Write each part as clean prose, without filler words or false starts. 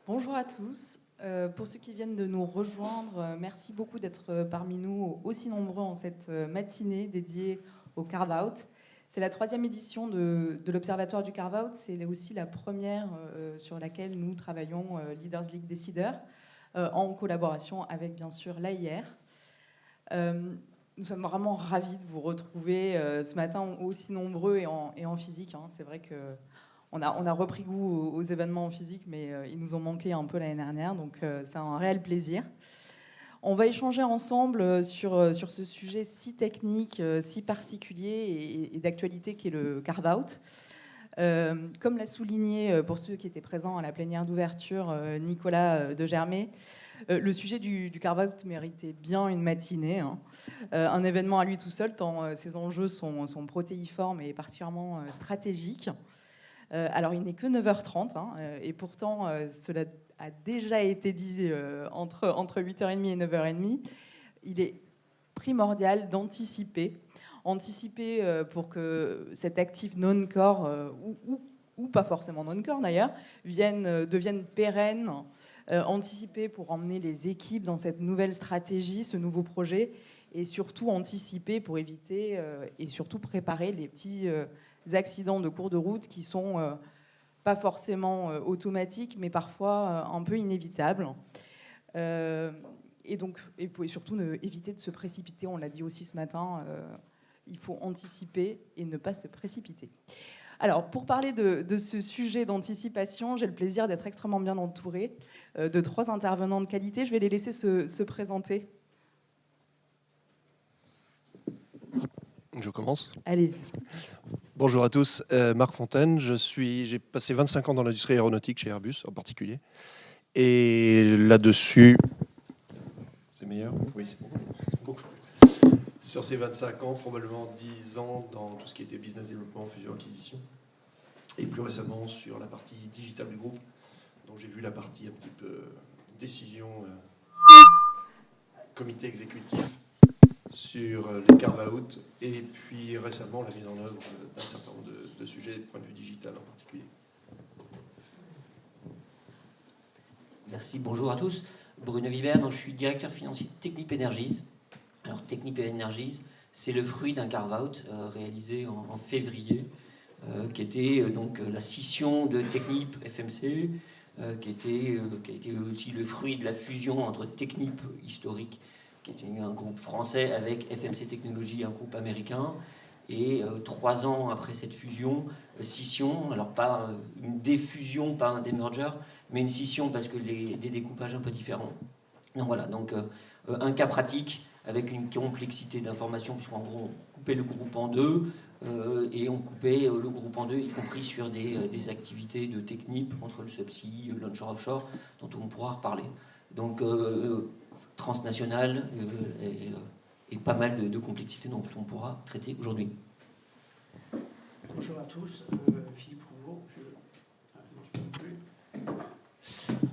Bonjour à tous. Pour ceux qui viennent de nous rejoindre, merci beaucoup d'être parmi nous aussi nombreux en cette matinée dédiée au Carve-out. C'est la 3e édition de l'Observatoire du Carve-out. C'est aussi la première sur laquelle nous travaillons, Leaders League Décideurs, en collaboration avec bien sûr l'AIR. Nous sommes vraiment ravis de vous retrouver ce matin aussi nombreux et en physique. C'est vrai que on a repris goût aux événements en physique, mais ils nous ont manqué un peu l'année dernière, donc c'est un réel plaisir. On va échanger ensemble sur ce sujet si technique, si particulier et d'actualité qu'est le carve-out. Comme l'a souligné, pour ceux qui étaient présents à la plénière d'ouverture, Nicolas de Germay, le sujet du carve-out méritait bien une matinée. Un événement à lui tout seul, tant ses enjeux sont protéiformes et particulièrement stratégiques. Alors, il n'est que 9h30, et pourtant, cela a déjà été dit entre 8h30 et 9h30. Il est primordial d'anticiper pour que cet actif non-core, ou pas forcément non-core d'ailleurs, devienne pérenne, anticiper pour emmener les équipes dans cette nouvelle stratégie, ce nouveau projet, et surtout anticiper pour éviter et surtout préparer les petits accidents de cours de route qui sont pas forcément automatiques, mais parfois un peu inévitables. Et surtout éviter de se précipiter, on l'a dit aussi ce matin, il faut anticiper et ne pas se précipiter. Alors, pour parler de ce sujet d'anticipation, j'ai le plaisir d'être extrêmement bien entourée de 3 intervenants de qualité. Je vais les laisser se présenter. Je commence. Allez-y. Bonjour à tous, Marc Fontaine. J'ai passé 25 ans dans l'industrie aéronautique chez Airbus en particulier. Et là-dessus, c'est meilleur ? Oui, c'est beaucoup. Sur ces 25 ans, probablement 10 ans dans tout ce qui était business développement, fusion-acquisition. Et plus récemment sur la partie digitale du groupe, dont j'ai vu la partie un petit peu décision, comité exécutif, sur les carve-out et puis récemment la mise en œuvre d'un certain nombre de sujets du point de vue digital en particulier. Merci, bonjour à tous. Bruno Vibert, donc je suis directeur financier de Technip Energies. Alors Technip Energies, c'est le fruit d'un carve-out réalisé en février, qui était donc la scission de Technip FMC, qui a été aussi le fruit de la fusion entre Technip historique, qui est un groupe français, avec FMC Technologies, un groupe américain. Et 3 ans après cette fusion, scission, alors pas une défusion, pas un démerger, mais une scission parce que des découpages un peu différents. Donc voilà, un cas pratique avec une complexité d'informations, puisqu'en gros on coupait le groupe en deux, et on coupait le groupe en deux, y compris sur des activités de Technip, entre le subsea, l'onshore offshore, dont on pourra reparler. Donc transnational et pas mal de complexité dont on pourra traiter aujourd'hui. Bonjour à tous, Philippe Rouveau,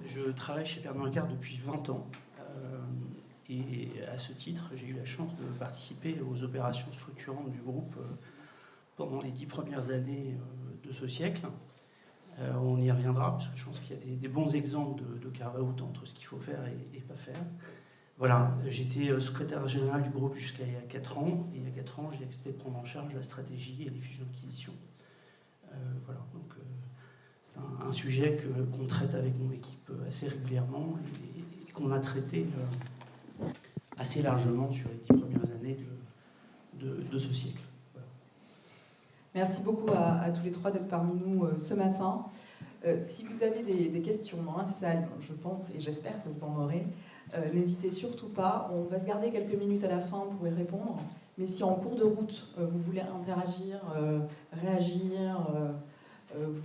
je travaille chez Pernod Ricard depuis 20 ans, et à ce titre, j'ai eu la chance de participer aux opérations structurantes du groupe pendant les 10 premières années de ce siècle. On y reviendra, parce que je pense qu'il y a des bons exemples de carve-out entre ce qu'il faut faire et pas faire. Voilà, j'étais secrétaire général du groupe jusqu'à il y a 4 ans, et il y a 4 ans, j'ai accepté de prendre en charge la stratégie et les fusions-acquisitions. Voilà, donc c'est un sujet qu'on traite avec mon équipe assez régulièrement et qu'on a traité assez largement sur les 10 premières années de ce siècle. Voilà. Merci beaucoup à tous les 3 d'être parmi nous ce matin. Si vous avez des questions dans la salle, je pense et j'espère que vous en aurez, n'hésitez surtout pas. On va se garder quelques minutes à la fin pour y répondre. Mais si en cours de route, vous voulez interagir, réagir, vous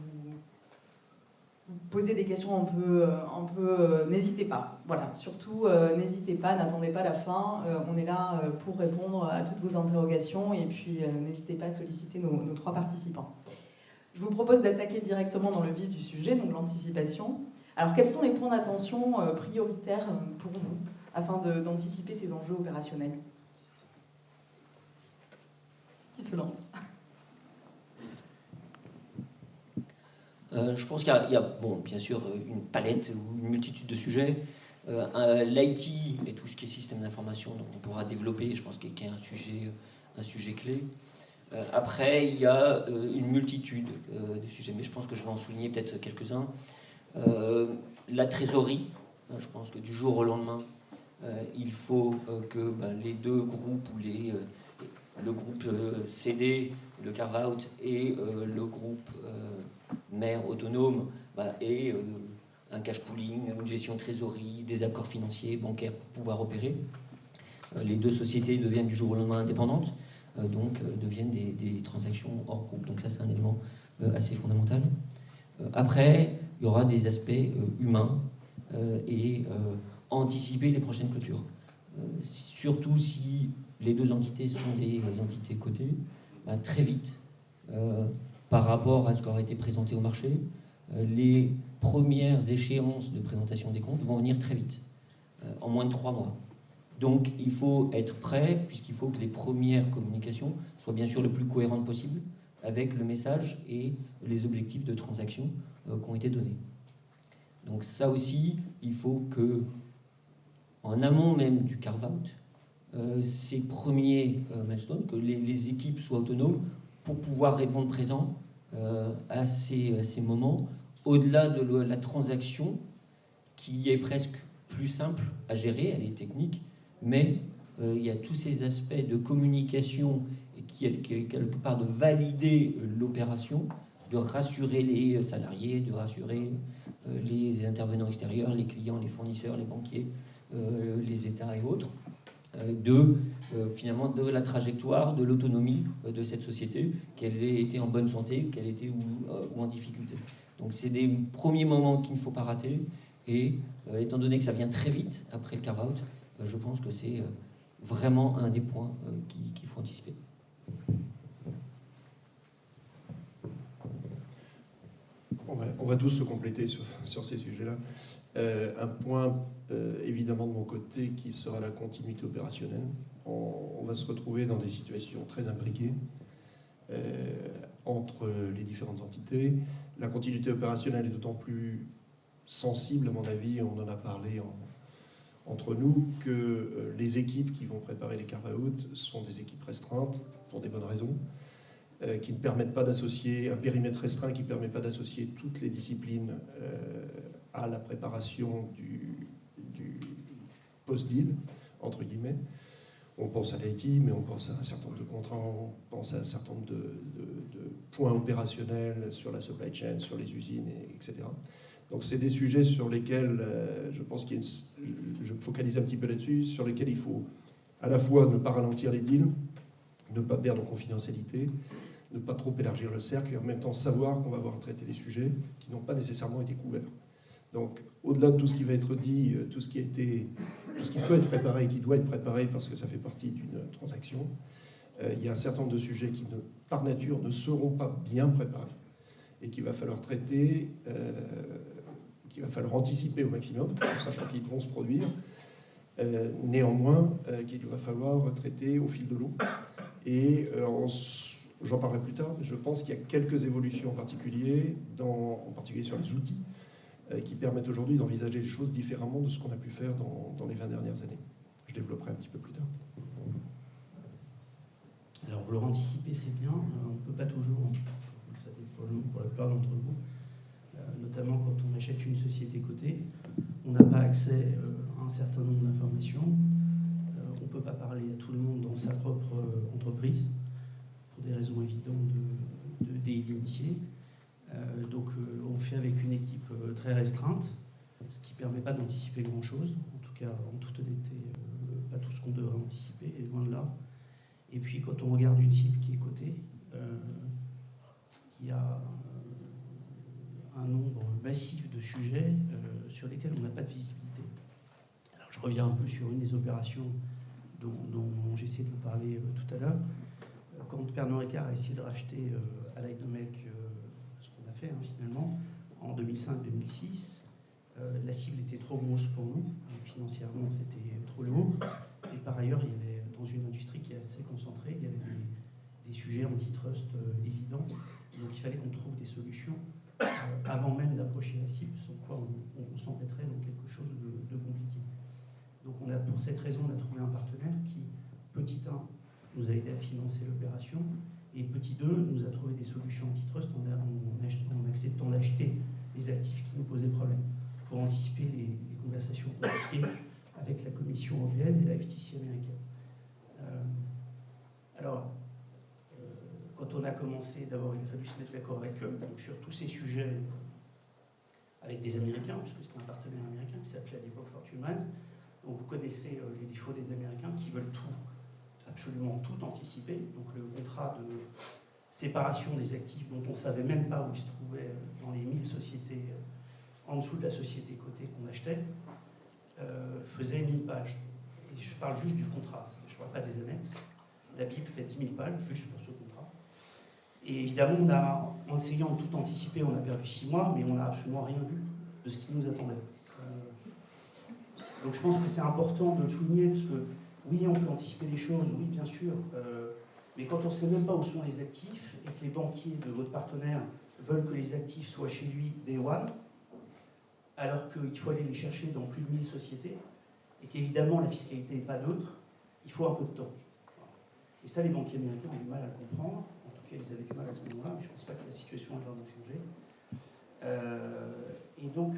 poser des questions un peu n'hésitez pas. Voilà, surtout n'hésitez pas, n'attendez pas la fin. On est là pour répondre à toutes vos interrogations et puis n'hésitez pas à solliciter nos 3 participants. Je vous propose d'attaquer directement dans le vif du sujet, donc l'anticipation. Alors, quels sont les points d'attention prioritaires pour vous afin d'anticiper ces enjeux opérationnels ? Qui se lance ? Je pense qu'il y a, bon, bien sûr, une palette ou une multitude de sujets. L'IT et tout ce qui est système d'information, donc on pourra développer, je pense, qu'il y a un sujet clé. Après, il y a une multitude de sujets, mais je pense que je vais en souligner peut-être quelques-uns. La trésorerie, je pense que du jour au lendemain, il faut que les deux groupes, ou le groupe CD, le carve-out, et le groupe mère autonome aient un cash pooling, une gestion de trésorerie, des accords financiers, bancaires pour pouvoir opérer. Les deux sociétés deviennent du jour au lendemain indépendantes, donc deviennent des transactions hors groupe. Donc ça, c'est un élément assez fondamental. Après, il y aura des aspects humains et anticiper les prochaines clôtures. Surtout si les deux entités sont des entités cotées, très vite, par rapport à ce qui aura été présenté au marché, les premières échéances de présentation des comptes vont venir très vite, en moins de 3 mois. Donc il faut être prêt, puisqu'il faut que les premières communications soient bien sûr le plus cohérentes possible avec le message et les objectifs de transaction qui ont été donnés. Donc ça aussi, il faut que, en amont même du carve-out, ces premiers milestones, que les équipes soient autonomes pour pouvoir répondre présent à ces moments, au-delà de la transaction qui est presque plus simple à gérer, elle est technique, mais il y a tous ces aspects de communication et qui est quelque part de valider l'opération, de rassurer les salariés, de rassurer les intervenants extérieurs, les clients, les fournisseurs, les banquiers, les États et autres, finalement de la trajectoire, de l'autonomie de cette société, qu'elle ait été en bonne santé, qu'elle ait été ou en difficulté. Donc c'est des premiers moments qu'il ne faut pas rater, et étant donné que ça vient très vite après le carve-out, je pense que c'est vraiment un des points qu'il faut anticiper. On va tous se compléter sur ces sujets-là. Un point, évidemment, de mon côté, qui sera la continuité opérationnelle. On va se retrouver dans des situations très imbriquées entre les différentes entités. La continuité opérationnelle est d'autant plus sensible, à mon avis, on en a parlé entre nous, que les équipes qui vont préparer les carve-out sont des équipes restreintes, pour des bonnes raisons, qui ne permettent pas d'associer, un périmètre restreint qui ne permet pas d'associer toutes les disciplines à la préparation du post-deal, entre guillemets. On pense à l'IT, mais on pense à un certain nombre de contrats, on pense à un certain nombre de points opérationnels sur la supply chain, sur les usines, etc. Donc c'est des sujets sur lesquels je pense je me focalise un petit peu là-dessus, sur lesquels il faut à la fois ne pas ralentir les deals, ne pas perdre en confidentialité, ne pas trop élargir le cercle, et en même temps savoir qu'on va avoir à traiter des sujets qui n'ont pas nécessairement été couverts. Donc au-delà de tout ce qui va être dit, tout ce qui peut être préparé et qui doit être préparé parce que ça fait partie d'une transaction, il y a un certain nombre de sujets qui, par nature, ne seront pas bien préparés et qu'il va falloir traiter, qu'il va falloir anticiper au maximum, en sachant qu'ils vont se produire. Néanmoins, qu'il va falloir traiter au fil de l'eau. Et j'en parlerai plus tard, mais je pense qu'il y a quelques évolutions en particulier sur les outils, qui permettent aujourd'hui d'envisager les choses différemment de ce qu'on a pu faire dans les 20 dernières années. Je développerai un petit peu plus tard. Alors, vouloir anticiper, c'est bien. On ne peut pas toujours, vous le savez pour la plupart d'entre vous, notamment quand on achète une société cotée, on n'a pas accès à un certain nombre d'informations. On ne peut pas parler à tout le monde dans sa propre entreprise, pour des raisons évidentes d'initiés. Donc on fait avec une équipe très restreinte, ce qui ne permet pas d'anticiper grand-chose, en tout cas en toute honnêteté, pas tout ce qu'on devrait anticiper, et loin de là. Et puis quand on regarde une cible qui est cotée, il y a un nombre massif de sujets sur lesquels on n'a pas de visibilité. Alors je reviens un peu sur une des opérations dont j'ai essayé de vous parler tout à l'heure. Quand Pernod Ricard a essayé de racheter Allied Domecq, ce qu'on a fait finalement, en 2005-2006, la cible était trop grosse pour nous, financièrement c'était trop lourd, et par ailleurs il y avait, dans une industrie qui est assez concentrée, il y avait des sujets antitrust évidents, donc il fallait qu'on trouve des solutions avant même d'approcher la cible, sans quoi on s'embêterait dans quelque chose de compliqué. Donc pour cette raison, on a trouvé un partenaire qui, petit 1, nous a aidé à financer l'opération, et petit 2, nous a trouvé des solutions antitrust en acceptant d'acheter les actifs qui nous posaient problème, pour anticiper les conversations compliquées avec la Commission européenne et la FTC américaine. Quand on a commencé, d'abord il a fallu se mettre d'accord avec eux, donc sur tous ces sujets, avec des Américains, puisque c'était un partenaire américain qui s'appelait à l'époque Fortune Brands. Donc vous connaissez les défauts des Américains qui veulent tout, absolument tout anticiper. Donc le contrat de séparation des actifs dont on ne savait même pas où ils se trouvaient dans les 1000 sociétés en dessous de la société cotée qu'on achetait, faisait 1000 pages. Et je parle juste du contrat, je ne parle pas des annexes. La Bible fait 10 000 pages juste pour ce contrat. Et évidemment, en essayant de tout anticiper, on a perdu 6 mois, mais on n'a absolument rien vu de ce qui nous attendait. Donc je pense que c'est important de le souligner, parce que oui, on peut anticiper les choses, oui, bien sûr, mais quand on ne sait même pas où sont les actifs, et que les banquiers de votre partenaire veulent que les actifs soient chez lui day one, alors qu'il faut aller les chercher dans plus de 1000 sociétés, et qu'évidemment la fiscalité n'est pas neutre, il faut un peu de temps. Et ça, les banquiers américains ont du mal à le comprendre. En tout cas, ils avaient du mal à ce moment-là, mais je ne pense pas que la situation ait vraiment changé. Et donc,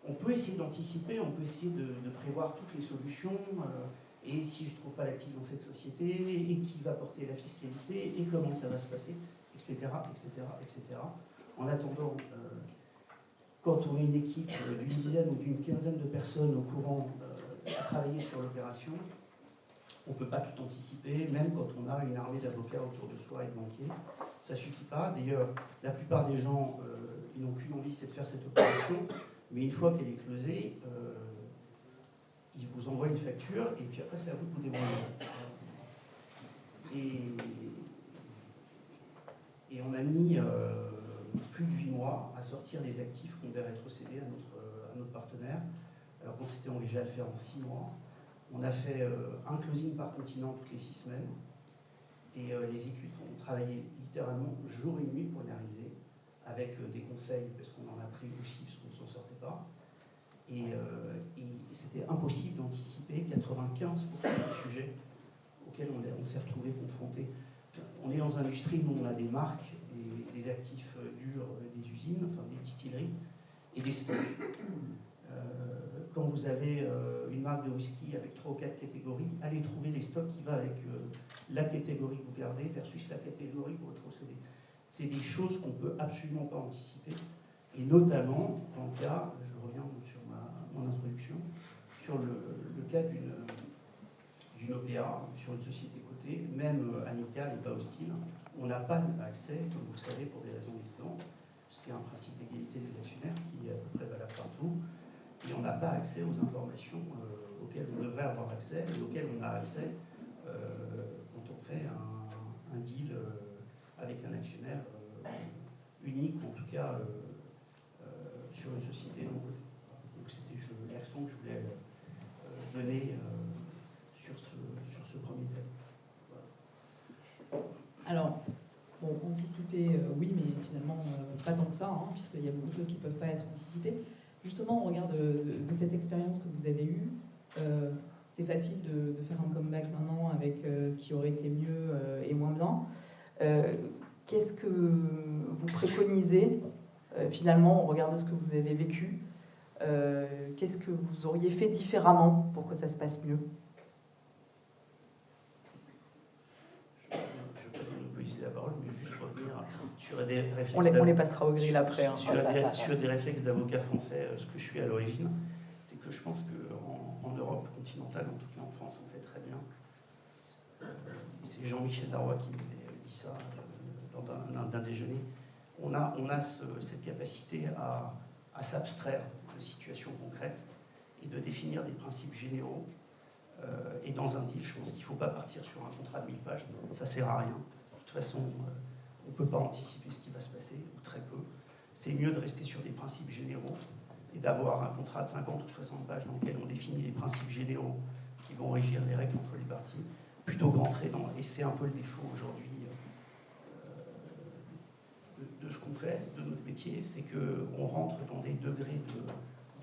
on peut essayer d'anticiper, on peut essayer de prévoir toutes les solutions, et si je ne trouve pas l'actif dans cette société, et qui va porter la fiscalité, et comment ça va se passer, etc., etc., etc. En attendant, quand on est une équipe d'une dizaine ou d'une quinzaine de personnes au courant à travailler sur l'opération, on ne peut pas tout anticiper, même quand on a une armée d'avocats autour de soi et de banquiers. Ça ne suffit pas. D'ailleurs, la plupart des gens, ils n'ont qu'une envie, c'est de faire cette opération. Mais une fois qu'elle est closée, ils vous envoient une facture, et puis après, c'est à vous de vous débrouiller. Et on a mis plus de 8 mois à sortir les actifs qu'on devait rétrocéder à notre partenaire, alors qu'on s'était engagé à le faire en 6 mois. On a fait un closing par continent toutes les 6 semaines, et les équipes ont travaillé littéralement jour et nuit pour y arriver, avec des conseils, parce qu'on en a pris aussi, parce qu'on ne s'en sortait pas. Et c'était impossible d'anticiper 95% des sujets auxquels on s'est retrouvé confronté. On est dans une industrie où on a des marques, des actifs durs, des usines, enfin des distilleries, et des stocks. Quand vous avez une marque de whisky avec 3 ou 4 catégories, allez trouver les stocks qui vont avec la catégorie que vous gardez versus la catégorie que vous rétrocédez. C'est des choses qu'on ne peut absolument pas anticiper, et notamment dans le cas, je reviens sur mon introduction, sur le cas d'une OPA, sur une société cotée, même amicale et pas hostile, on n'a pas accès, comme vous le savez, pour des raisons évidentes, parce qu'il y a un principe d'égalité des actionnaires qui est à peu près valable partout, et on n'a pas accès aux informations auxquelles on devrait avoir accès, et auxquelles on a accès quand on fait un deal avec un actionnaire unique, ou en tout cas sur une société non cotée. Donc c'était l'accent que je voulais donner sur ce premier thème. Voilà. Alors, bon, anticiper, oui, mais finalement, pas tant que ça, hein, puisqu'il y a beaucoup de choses qui ne peuvent pas être anticipées. Justement, au regard de cette expérience que vous avez eue, c'est facile de faire un comeback maintenant avec ce qui aurait été mieux et moins bien. Qu'est-ce que vous préconisez, finalement, au regard de ce que vous avez vécu? Qu'est-ce que vous auriez fait différemment pour que ça se passe mieux? Je ne vais pas monopoliser la parole, mais juste revenir sur des réflexes. On les passera au grill après. Hein. Sur des réflexes d'avocat français, ce que je suis à l'origine, c'est que je pense qu'en Europe continentale, en tout cas en France, on fait très bien. C'est Jean-Michel Darrois qui m'avait dit ça lors d'un déjeuner. On a cette capacité à s'abstraire de situations concrètes et de définir des principes généraux. Et dans un deal, je pense qu'il ne faut pas partir sur un contrat de 1000 pages. Ça ne sert à rien. De toute façon, on ne peut pas anticiper ce qui va se passer, ou très peu. C'est mieux de rester sur des principes généraux et d'avoir un contrat de 50 ou 60 pages dans lequel on définit les principes généraux qui vont régir les règles entre les parties, plutôt que rentrer dans... Et c'est un peu le défaut aujourd'hui de ce qu'on fait de notre métier, c'est qu'on rentre dans des degrés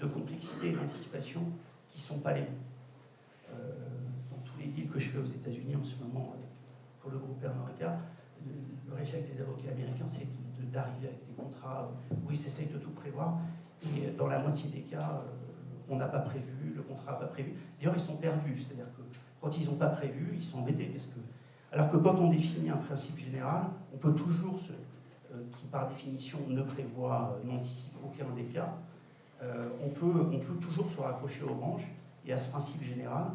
de complexité et d'anticipation qui ne sont pas les mêmes. Dans tous les deals que je fais aux États-Unis en ce moment, pour le groupe Pernod Ricard, le réflexe des avocats américains, c'est d'arriver avec des contrats où ils essayent de tout prévoir. Et dans la moitié des cas, on n'a pas prévu, le contrat n'a pas prévu. D'ailleurs, ils sont perdus. C'est-à-dire que quand ils n'ont pas prévu, ils sont embêtés. Alors que quand on définit un principe général, on peut toujours, qui par définition ne prévoit, n'anticipe aucun des cas, on peut toujours se raccrocher aux branches et à ce principe général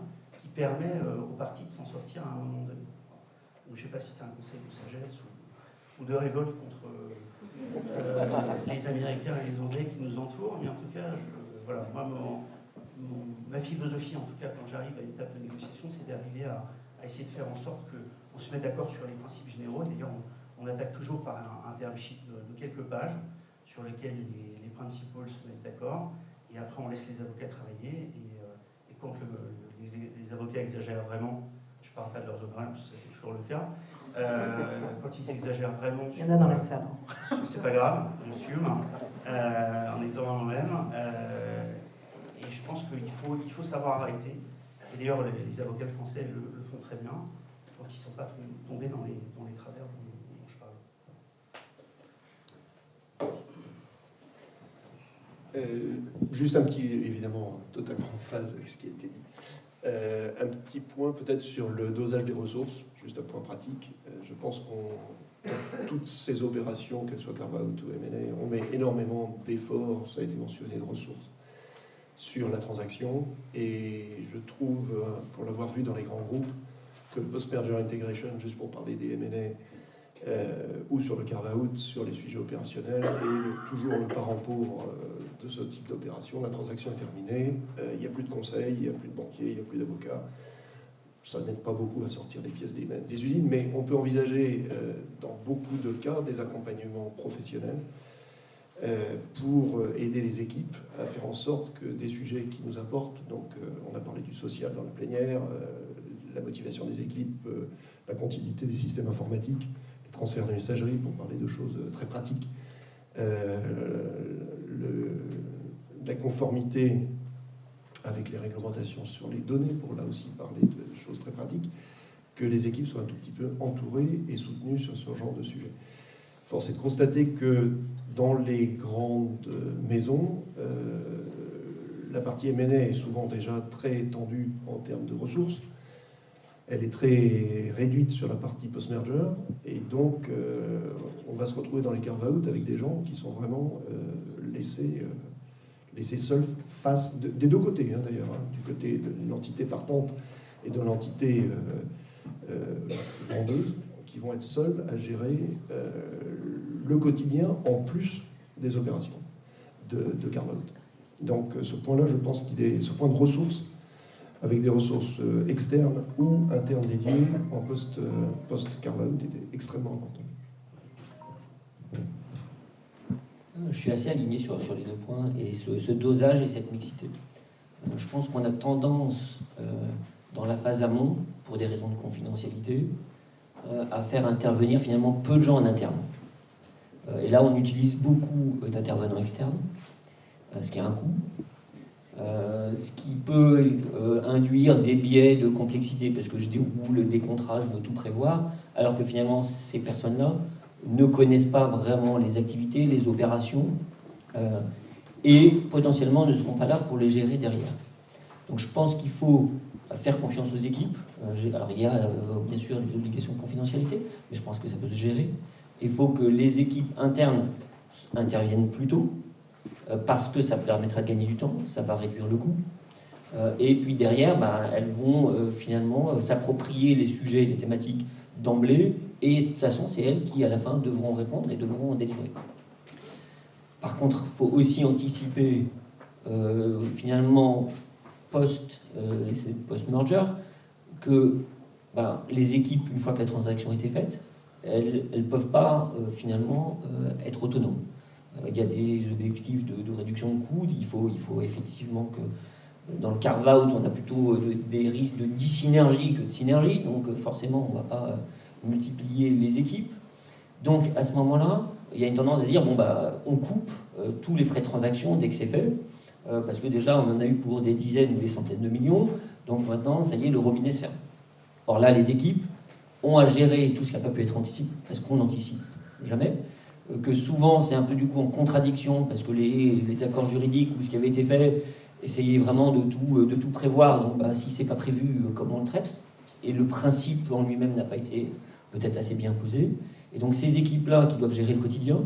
qui permet aux parties de s'en sortir à un moment donné. Donc, je ne sais pas si c'est un conseil de sagesse ou de révolte contre les Américains et les Anglais qui nous entourent, mais en tout cas, voilà, moi, ma philosophie, en tout cas, quand j'arrive à une table de négociation, c'est d'arriver à essayer de faire en sorte qu'on se mette d'accord sur les principes généraux. D'ailleurs, on attaque toujours par un term sheet de quelques pages sur lesquels les principals se mettent d'accord, et après on laisse les avocats travailler, et quand les avocats exagèrent vraiment, je ne parle pas de leurs honoraires, parce que ça c'est toujours le cas, quand ils exagèrent vraiment... Il y en a dans la salle. C'est pas grave, j'assume, en étant moi-même, et je pense qu'il faut savoir arrêter, et d'ailleurs les avocats français le font très bien, quand ils ne sont pas tombés dans les travers dont je parle. Juste un petit, évidemment, totalement en phase avec ce qui a été dit. Un petit point peut-être sur le dosage des ressources, juste un point pratique. Je pense dans toutes ces opérations, qu'elles soient carve-out ou M&A, on met énormément d'efforts, ça a été mentionné, de ressources sur la transaction. Et je trouve, pour l'avoir vu dans les grands groupes, que le post-merger integration, juste pour parler des M&A, ou sur le carve-out, sur les sujets opérationnels, et toujours le parent pauvre de ce type d'opération. La transaction est terminée, il n'y a plus de conseils, il n'y a plus de banquiers, il n'y a plus d'avocats. Ça n'aide pas beaucoup à sortir les pièces des usines, mais on peut envisager dans beaucoup de cas des accompagnements professionnels pour aider les équipes à faire en sorte que des sujets qui nous importent, donc on a parlé du social dans la plénière, la motivation des équipes, la continuité des systèmes informatiques, transfert de messagerie, pour parler de choses très pratiques, la conformité avec les réglementations sur les données, pour là aussi parler de choses très pratiques, que les équipes soient un tout petit peu entourées et soutenues sur ce genre de sujet. Force est de constater que dans les grandes maisons, la partie M&A est souvent déjà très étendue en termes de ressources. Elle est très réduite sur la partie post-merger, et donc on va se retrouver dans les carve-out avec des gens qui sont vraiment laissés seuls face, des deux côtés d'ailleurs, du côté de l'entité partante et de l'entité vendeuse, qui vont être seuls à gérer le quotidien en plus des opérations de carve-out. Donc ce point-là, je pense ce point de ressources, avec des ressources externes ou internes dédiées en post-carve-out, était extrêmement important. Je suis assez aligné sur les deux points, et ce dosage et cette mixité. Je pense qu'on a tendance, dans la phase amont, pour des raisons de confidentialité, à faire intervenir finalement peu de gens en interne. Et là, on utilise beaucoup d'intervenants externes, ce qui a un coût. Ce qui peut induire des biais de complexité, parce que je déroule des contrats, je veux tout prévoir, alors que finalement ces personnes-là ne connaissent pas vraiment les activités, les opérations, et potentiellement ne seront pas là pour les gérer derrière. Donc je pense qu'il faut faire confiance aux équipes. Alors il y a bien sûr des obligations de confidentialité, mais je pense que ça peut se gérer. Il faut que les équipes internes interviennent plus tôt, parce que ça permettra de gagner du temps, ça va réduire le coût. Et puis derrière, elles vont finalement s'approprier les sujets et les thématiques d'emblée, et de toute façon, c'est elles qui, à la fin, devront répondre et devront en délivrer. Par contre, il faut aussi anticiper, finalement, post-merger, que les équipes, une fois que la transaction a été faite, elles ne peuvent pas, finalement, être autonomes. Il y a des objectifs de réduction de coûts. Il faut effectivement que dans le carve-out, on a plutôt des risques de dis-synergie que de synergie. Donc forcément, on ne va pas multiplier les équipes. Donc à ce moment-là, il y a une tendance à dire, bon, bah, on coupe tous les frais de transaction dès que c'est fait, parce que déjà, on en a eu pour des dizaines ou des centaines de millions, donc maintenant, ça y est, le robinet se ferme. Or là, les équipes ont à gérer tout ce qui n'a pas pu être anticipé, parce qu'on n'anticipe jamais, que souvent, c'est un peu du coup en contradiction, parce que les accords juridiques ou ce qui avait été fait, essayaient vraiment de tout prévoir, donc bah, si c'est pas prévu, comment on le traite? Et le principe en lui-même n'a pas été peut-être assez bien posé. Et donc ces équipes-là qui doivent gérer le quotidien,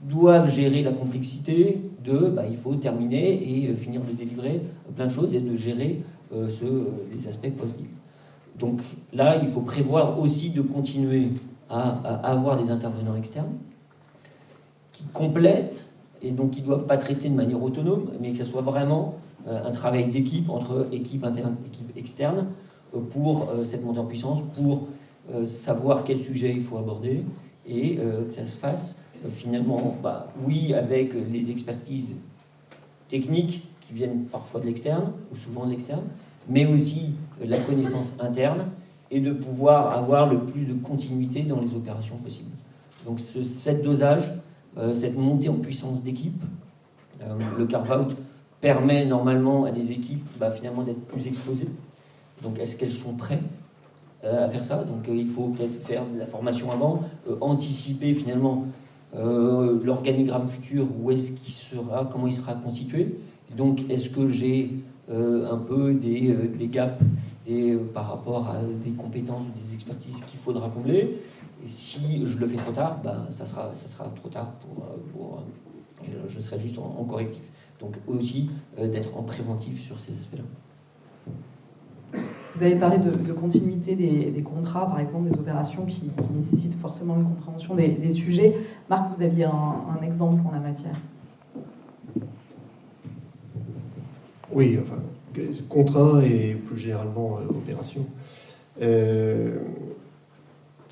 doivent gérer la complexité de il faut terminer et finir de délivrer plein de choses et de gérer les aspects post-deal. Donc là, il faut prévoir aussi de continuer à avoir des intervenants externes qui complètent et donc qui ne doivent pas traiter de manière autonome, mais que ce soit vraiment un travail d'équipe entre équipe interne et équipe externe pour cette montée en puissance, pour savoir quel sujet il faut aborder et que ça se fasse finalement, oui, avec les expertises techniques qui viennent parfois de l'externe, ou souvent de l'externe, mais aussi la connaissance interne et de pouvoir avoir le plus de continuité dans les opérations possibles. Donc cette dosage, cette montée en puissance d'équipe, le carve-out permet normalement à des équipes finalement d'être plus exposées. Donc est-ce qu'elles sont prêtes à faire ça? Donc il faut peut-être faire de la formation avant, anticiper finalement l'organigramme futur, où est-ce qu'il sera, comment il sera constitué. Donc est-ce que j'ai un peu des gaps par rapport à des compétences ou des expertises qu'il faudra combler? Et si je le fais trop tard, ça sera trop tard pour je serai juste en correctif. Donc aussi d'être en préventif sur ces aspects-là. Vous avez parlé de continuité des contrats, par exemple, des opérations qui nécessitent forcément une compréhension des sujets. Marc, vous aviez un exemple en la matière. Oui, enfin, contrat et plus généralement opération. Je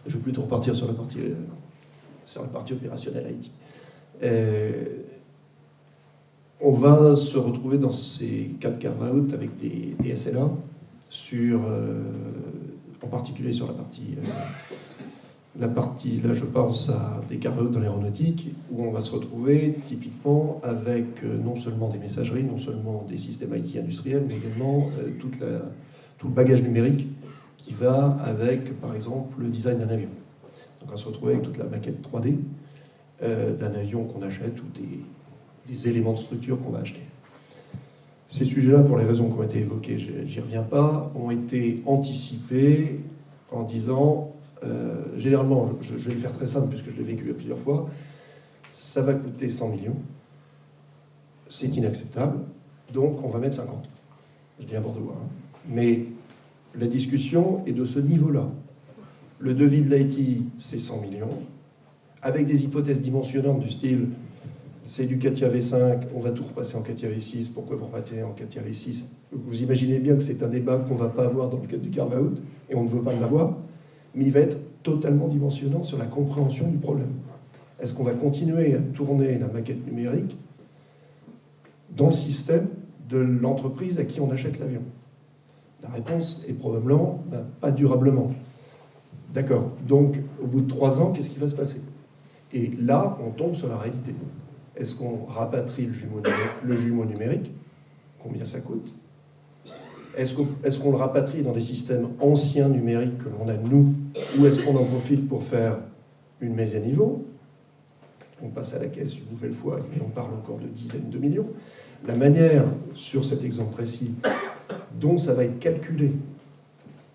vais plutôt repartir sur la partie opérationnelle IT. On va se retrouver dans ces cas de carve-out avec des SLA, en particulier sur la partie, là je pense à des carve-out dans l'aéronautique, où on va se retrouver typiquement avec non seulement des messageries, non seulement des systèmes IT industriels, mais également tout le bagage numérique qui va avec, par exemple, le design d'un avion. Donc on va se retrouver avec toute la maquette 3D d'un avion qu'on achète ou des éléments de structure qu'on va acheter. Ces sujets-là, pour les raisons qui ont été évoquées, j'y reviens pas, ont été anticipés en disant, généralement, je vais le faire très simple puisque je l'ai vécu plusieurs fois, ça va coûter 100 millions, c'est inacceptable, donc on va mettre 50. Je dis n'importe quoi. Mais la discussion est de ce niveau-là. Le devis de l'IT, c'est 100 millions, avec des hypothèses dimensionnantes du style c'est du CATIA V5, on va tout repasser en CATIA V6, pourquoi vous repassez en CATIA V6? Vous imaginez bien que c'est un débat qu'on ne va pas avoir dans le cadre du carve-out, et on ne veut pas l'avoir, mais il va être totalement dimensionnant sur la compréhension du problème. Est-ce qu'on va continuer à tourner la maquette numérique dans le système de l'entreprise à qui on achète l'avion? La réponse est probablement pas durablement. D'accord. Donc, au bout de 3 ans, qu'est-ce qui va se passer? Et là, on tombe sur la réalité. Est-ce qu'on rapatrie le jumeau numérique? Combien ça coûte? Est-ce qu'on le rapatrie dans des systèmes anciens numériques que l'on a nous? Ou est-ce qu'on en profite pour faire une mise à niveau? On passe à la caisse une nouvelle fois, et on parle encore de dizaines de millions. La manière, sur cet exemple précis, dont ça va être calculé,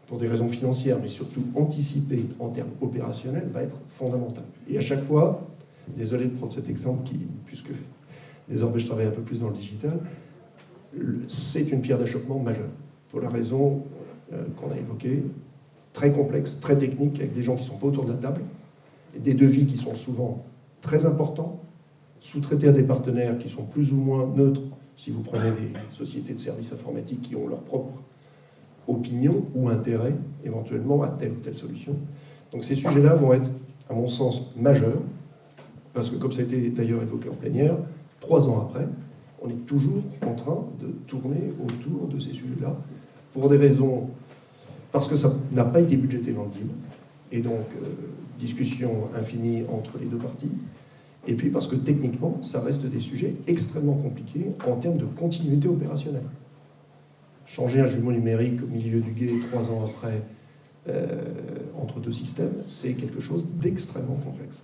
pour des raisons financières, mais surtout anticipé en termes opérationnels, va être fondamental. Et à chaque fois, désolé de prendre cet exemple puisque désormais je travaille un peu plus dans le digital, c'est une pierre d'achoppement majeure, pour la raison qu'on a évoquée, très complexe, très technique, avec des gens qui ne sont pas autour de la table, et des devis qui sont souvent très importants, sous-traités à des partenaires qui sont plus ou moins neutres, si vous prenez des sociétés de services informatiques qui ont leur propre opinion ou intérêt, éventuellement, à telle ou telle solution. Donc ces sujets-là vont être, à mon sens, majeurs, parce que, comme ça a été d'ailleurs évoqué en plénière, 3 ans après, on est toujours en train de tourner autour de ces sujets-là, pour des raisons... Parce que ça n'a pas été budgété dans le deal, et donc discussion infinie entre les deux parties, et puis parce que techniquement, ça reste des sujets extrêmement compliqués en termes de continuité opérationnelle. Changer un jumeau numérique au milieu du gué 3 ans après, entre deux systèmes, c'est quelque chose d'extrêmement complexe.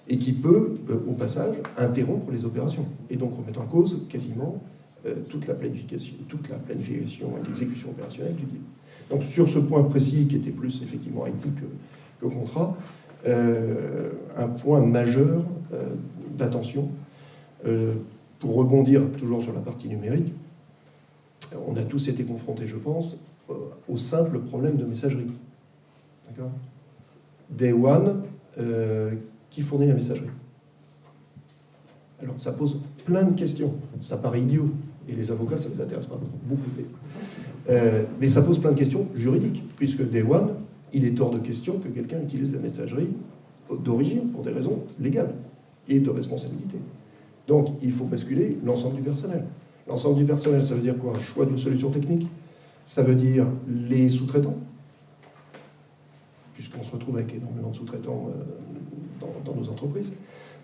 Et qui peut, au passage, interrompre les opérations, et donc remettre en cause quasiment toute la planification et l'exécution opérationnelle du deal. Donc sur ce point précis, qui était plus effectivement IT que contrat, un point majeur d'attention. Pour rebondir toujours sur la partie numérique, on a tous été confrontés, je pense, au simple problème de messagerie. D'accord ? Day one, qui fournit la messagerie ? Alors ça pose plein de questions. Ça paraît idiot, et les avocats, ça ne les intéresse pas beaucoup. Mais ça pose plein de questions juridiques, puisque Day one, il est hors de question que quelqu'un utilise la messagerie d'origine pour des raisons légales et de responsabilité. Donc, il faut basculer l'ensemble du personnel. L'ensemble du personnel, ça veut dire quoi ? Un choix d'une solution technique. Ça veut dire les sous-traitants, puisqu'on se retrouve avec énormément de sous-traitants dans nos entreprises.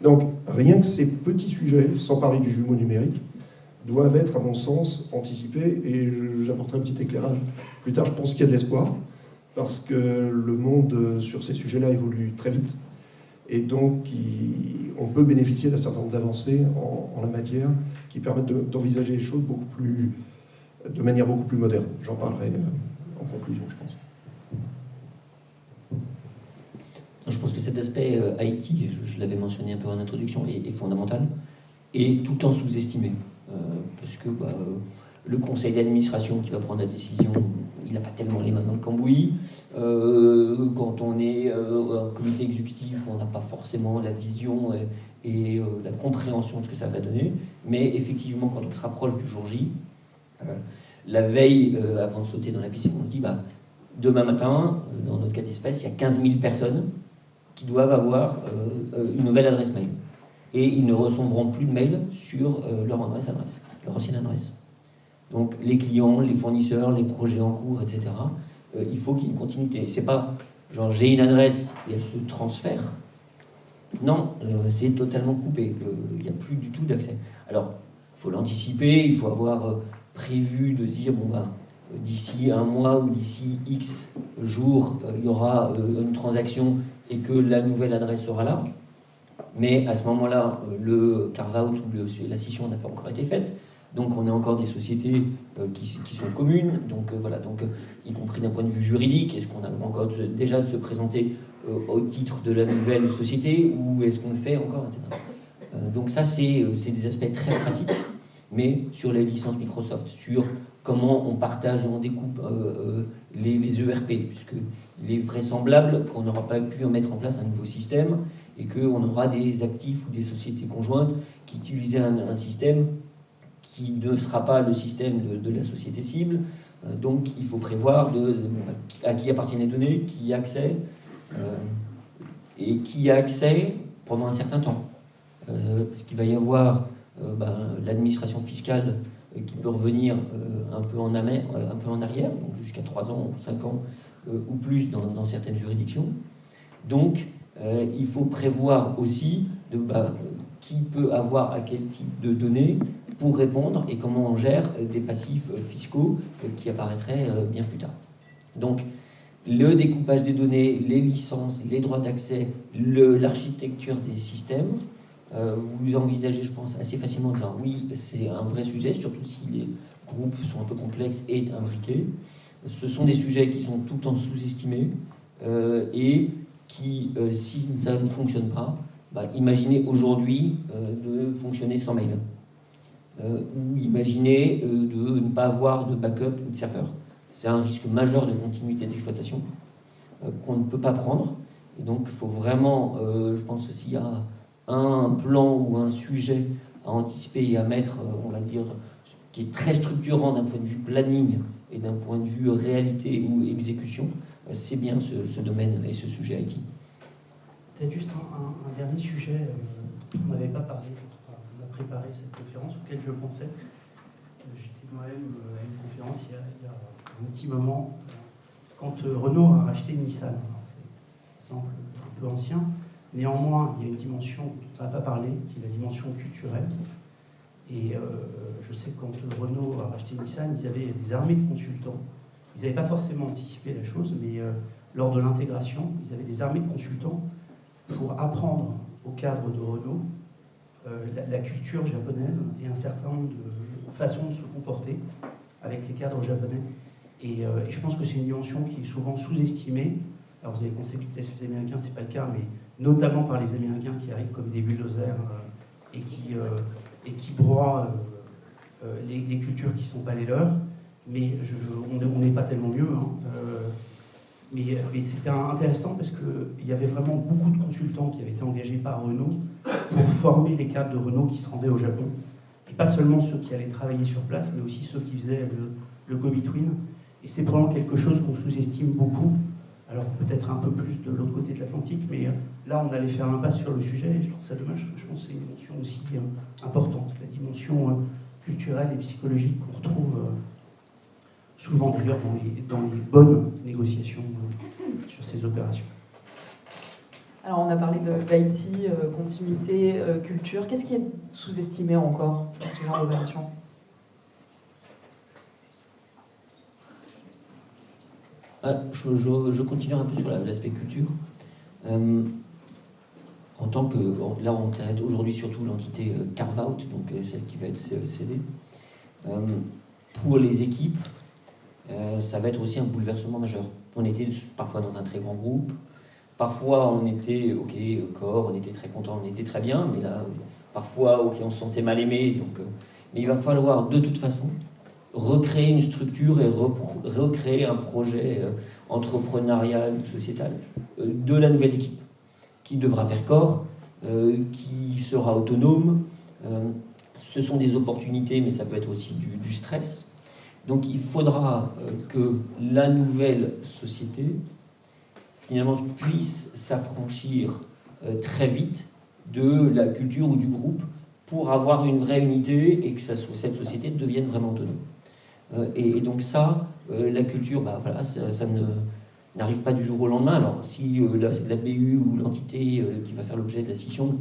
Donc, rien que ces petits sujets, sans parler du jumeau numérique, doivent être, à mon sens, anticipés, et j'apporterai un petit éclairage plus tard. Je pense qu'il y a de l'espoir, parce que le monde sur ces sujets-là évolue très vite, et donc on peut bénéficier d'un certain nombre d'avancées en la matière qui permettent d'envisager les choses de manière beaucoup plus moderne. J'en parlerai en conclusion, je pense. Je pense que cet aspect IT, je l'avais mentionné un peu en introduction, est fondamental et tout le temps sous-estimé. Parce que le conseil d'administration qui va prendre la décision, il n'a pas tellement les mains dans le cambouis. Quand on est un comité exécutif, on n'a pas forcément la vision et la compréhension de ce que ça va donner. Mais effectivement, quand on se rapproche du jour J, la veille, avant de sauter dans la piscine, on se dit, demain matin, dans notre cas d'espèce, il y a 15 000 personnes qui doivent avoir une nouvelle adresse mail. Et ils ne recevront plus de mail sur leur ancienne adresse. Donc les clients, les fournisseurs, les projets en cours, etc., il faut qu'il y ait une continuité. C'est pas genre j'ai une adresse et elle se transfère. Non, c'est totalement coupé. Il n'y a plus du tout d'accès. Alors, il faut l'anticiper, il faut avoir prévu de dire, d'ici un mois ou d'ici X jours, il y aura une transaction et que la nouvelle adresse sera là. Mais à ce moment-là, le carve-out ou la scission n'a pas encore été faite. Donc on a encore des sociétés qui sont communes, donc y compris d'un point de vue juridique, est-ce qu'on a encore déjà de se présenter au titre de la nouvelle société ou est-ce qu'on le fait encore, etc. Donc ça c'est des aspects très pratiques, mais sur les licences Microsoft, sur comment on partage, on découpe les ERP, puisqu'il est vraisemblable qu'on n'aura pas pu mettre en place un nouveau système et qu'on aura des actifs ou des sociétés conjointes qui utilisaient un système qui ne sera pas le système de la société cible. Donc il faut prévoir à qui appartiennent les données, qui y a accès, et qui y a accès pendant un certain temps. Parce qu'il va y avoir l'administration fiscale qui peut revenir un peu en arrière, donc jusqu'à 3 ans ou 5 ans ou plus dans certaines juridictions. Donc il faut prévoir aussi qui peut avoir à quel type de données pour répondre et comment on gère des passifs fiscaux qui apparaîtraient bien plus tard. Donc, le découpage des données, les licences, les droits d'accès, l'architecture des systèmes, vous envisagez, je pense, assez facilement en disant oui, c'est un vrai sujet, surtout si les groupes sont un peu complexes et imbriqués. Ce sont des sujets qui sont tout le temps sous-estimés et qui, si ça ne fonctionne pas, imaginez aujourd'hui de fonctionner sans mail. Ou imaginez de ne pas avoir de backup ou de serveur. C'est un risque majeur de continuité d'exploitation qu'on ne peut pas prendre. Et donc, il faut vraiment, je pense aussi à un plan ou un sujet à anticiper et à mettre, on va dire, qui est très structurant d'un point de vue planning et d'un point de vue réalité ou exécution. C'est bien ce domaine et ce sujet IT. Peut-être juste un dernier sujet dont on n'avait pas parlé, quand on a préparé cette conférence, auquel je pensais. J'étais moi-même à une conférence il y a un petit moment, quand Renault a racheté Nissan. exemple un peu ancien. Néanmoins, il y a une dimension dont on n'a pas parlé, qui est la dimension culturelle. Et je sais que quand Renault a racheté Nissan, ils avaient des armées de consultants. Ils n'avaient pas forcément anticipé la chose, mais lors de l'intégration, ils avaient des armées de consultants pour apprendre au cadre de Renault la culture japonaise et un certain nombre de façons de se comporter avec les cadres japonais. Et je pense que c'est une dimension qui est souvent sous-estimée. Alors vous avez conseillé que les Américains, ce n'est pas le cas, mais notamment par les Américains qui arrivent comme des bulldozers et qui broient les cultures qui ne sont pas les leurs. Mais on n'est pas tellement mieux. Mais c'était intéressant parce qu'il y avait vraiment beaucoup de consultants qui avaient été engagés par Renault pour former les cadres de Renault qui se rendaient au Japon. Et pas seulement ceux qui allaient travailler sur place, mais aussi ceux qui faisaient le go-between. Et c'est probablement quelque chose qu'on sous-estime beaucoup. Alors peut-être un peu plus de l'autre côté de l'Atlantique, mais là on allait faire un pas sur le sujet et je trouve ça dommage. Je pense que c'est une dimension aussi importante, la dimension culturelle et psychologique qu'on retrouve souvent d'ailleurs dans les bonnes négociations sur ces opérations. Alors on a parlé d'IT, continuité, culture. Qu'est-ce qui est sous-estimé encore dans ce genre d'opération ? Je continue un peu sur l'aspect culture. En tant que, là on traite aujourd'hui surtout l'entité carve-out, donc celle qui va être cédée. Pour les équipes, ça va être aussi un bouleversement majeur. On était parfois dans un très grand groupe, parfois on était corps, on était très content, on était très bien, mais là parfois on se sentait mal aimé. Donc, mais il va falloir de toute façon recréer une structure et recréer un projet entrepreneurial ou sociétal de la nouvelle équipe, qui devra faire corps, qui sera autonome. Ce sont des opportunités, mais ça peut être aussi du stress. Donc il faudra que la nouvelle société, finalement, puisse s'affranchir très vite de la culture ou du groupe pour avoir une vraie unité et que cette société devienne vraiment autonome. Et donc ça, la culture, ça n'arrive pas du jour au lendemain. Alors si la BU ou l'entité qui va faire l'objet de la scission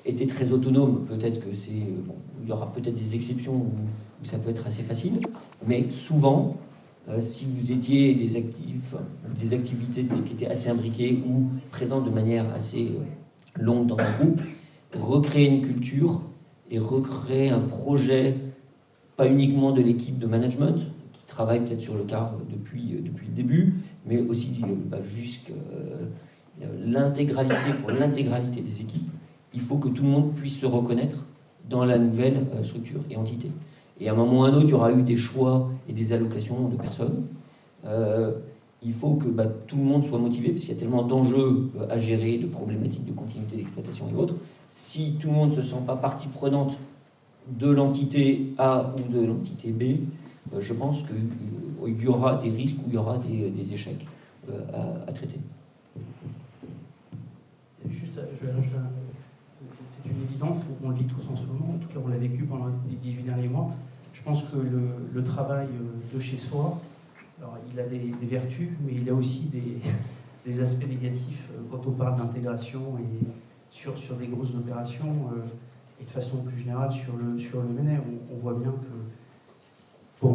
était très autonome, peut-être que il y aura peut-être des exceptions où ça peut être assez facile, mais souvent, si vous étiez des activités qui étaient assez imbriquées ou présentes de manière assez longue dans un groupe, recréer une culture et recréer un projet, pas uniquement de l'équipe de management, qui travaille peut-être sur le CARV depuis le début, mais aussi jusqu'à l'intégralité des équipes. Il faut que tout le monde puisse se reconnaître dans la nouvelle structure et entité. Et à un moment ou à un autre, il y aura eu des choix et des allocations de personnes. Il faut que tout le monde soit motivé, parce qu'il y a tellement d'enjeux à gérer, de problématiques de continuité d'exploitation et autres. Si tout le monde ne se sent pas partie prenante de l'entité A ou de l'entité B, je pense qu'il y aura des risques ou il y aura des échecs à traiter. Juste, je vais rajouter c'est une évidence, on le vit tous en ce moment, en tout cas on l'a vécu pendant les 18 derniers mois. Je pense que le travail de chez soi, alors il a des vertus, mais il a aussi des aspects négatifs quand on parle d'intégration et sur des grosses opérations et de façon plus générale sur le MNR. On voit bien que,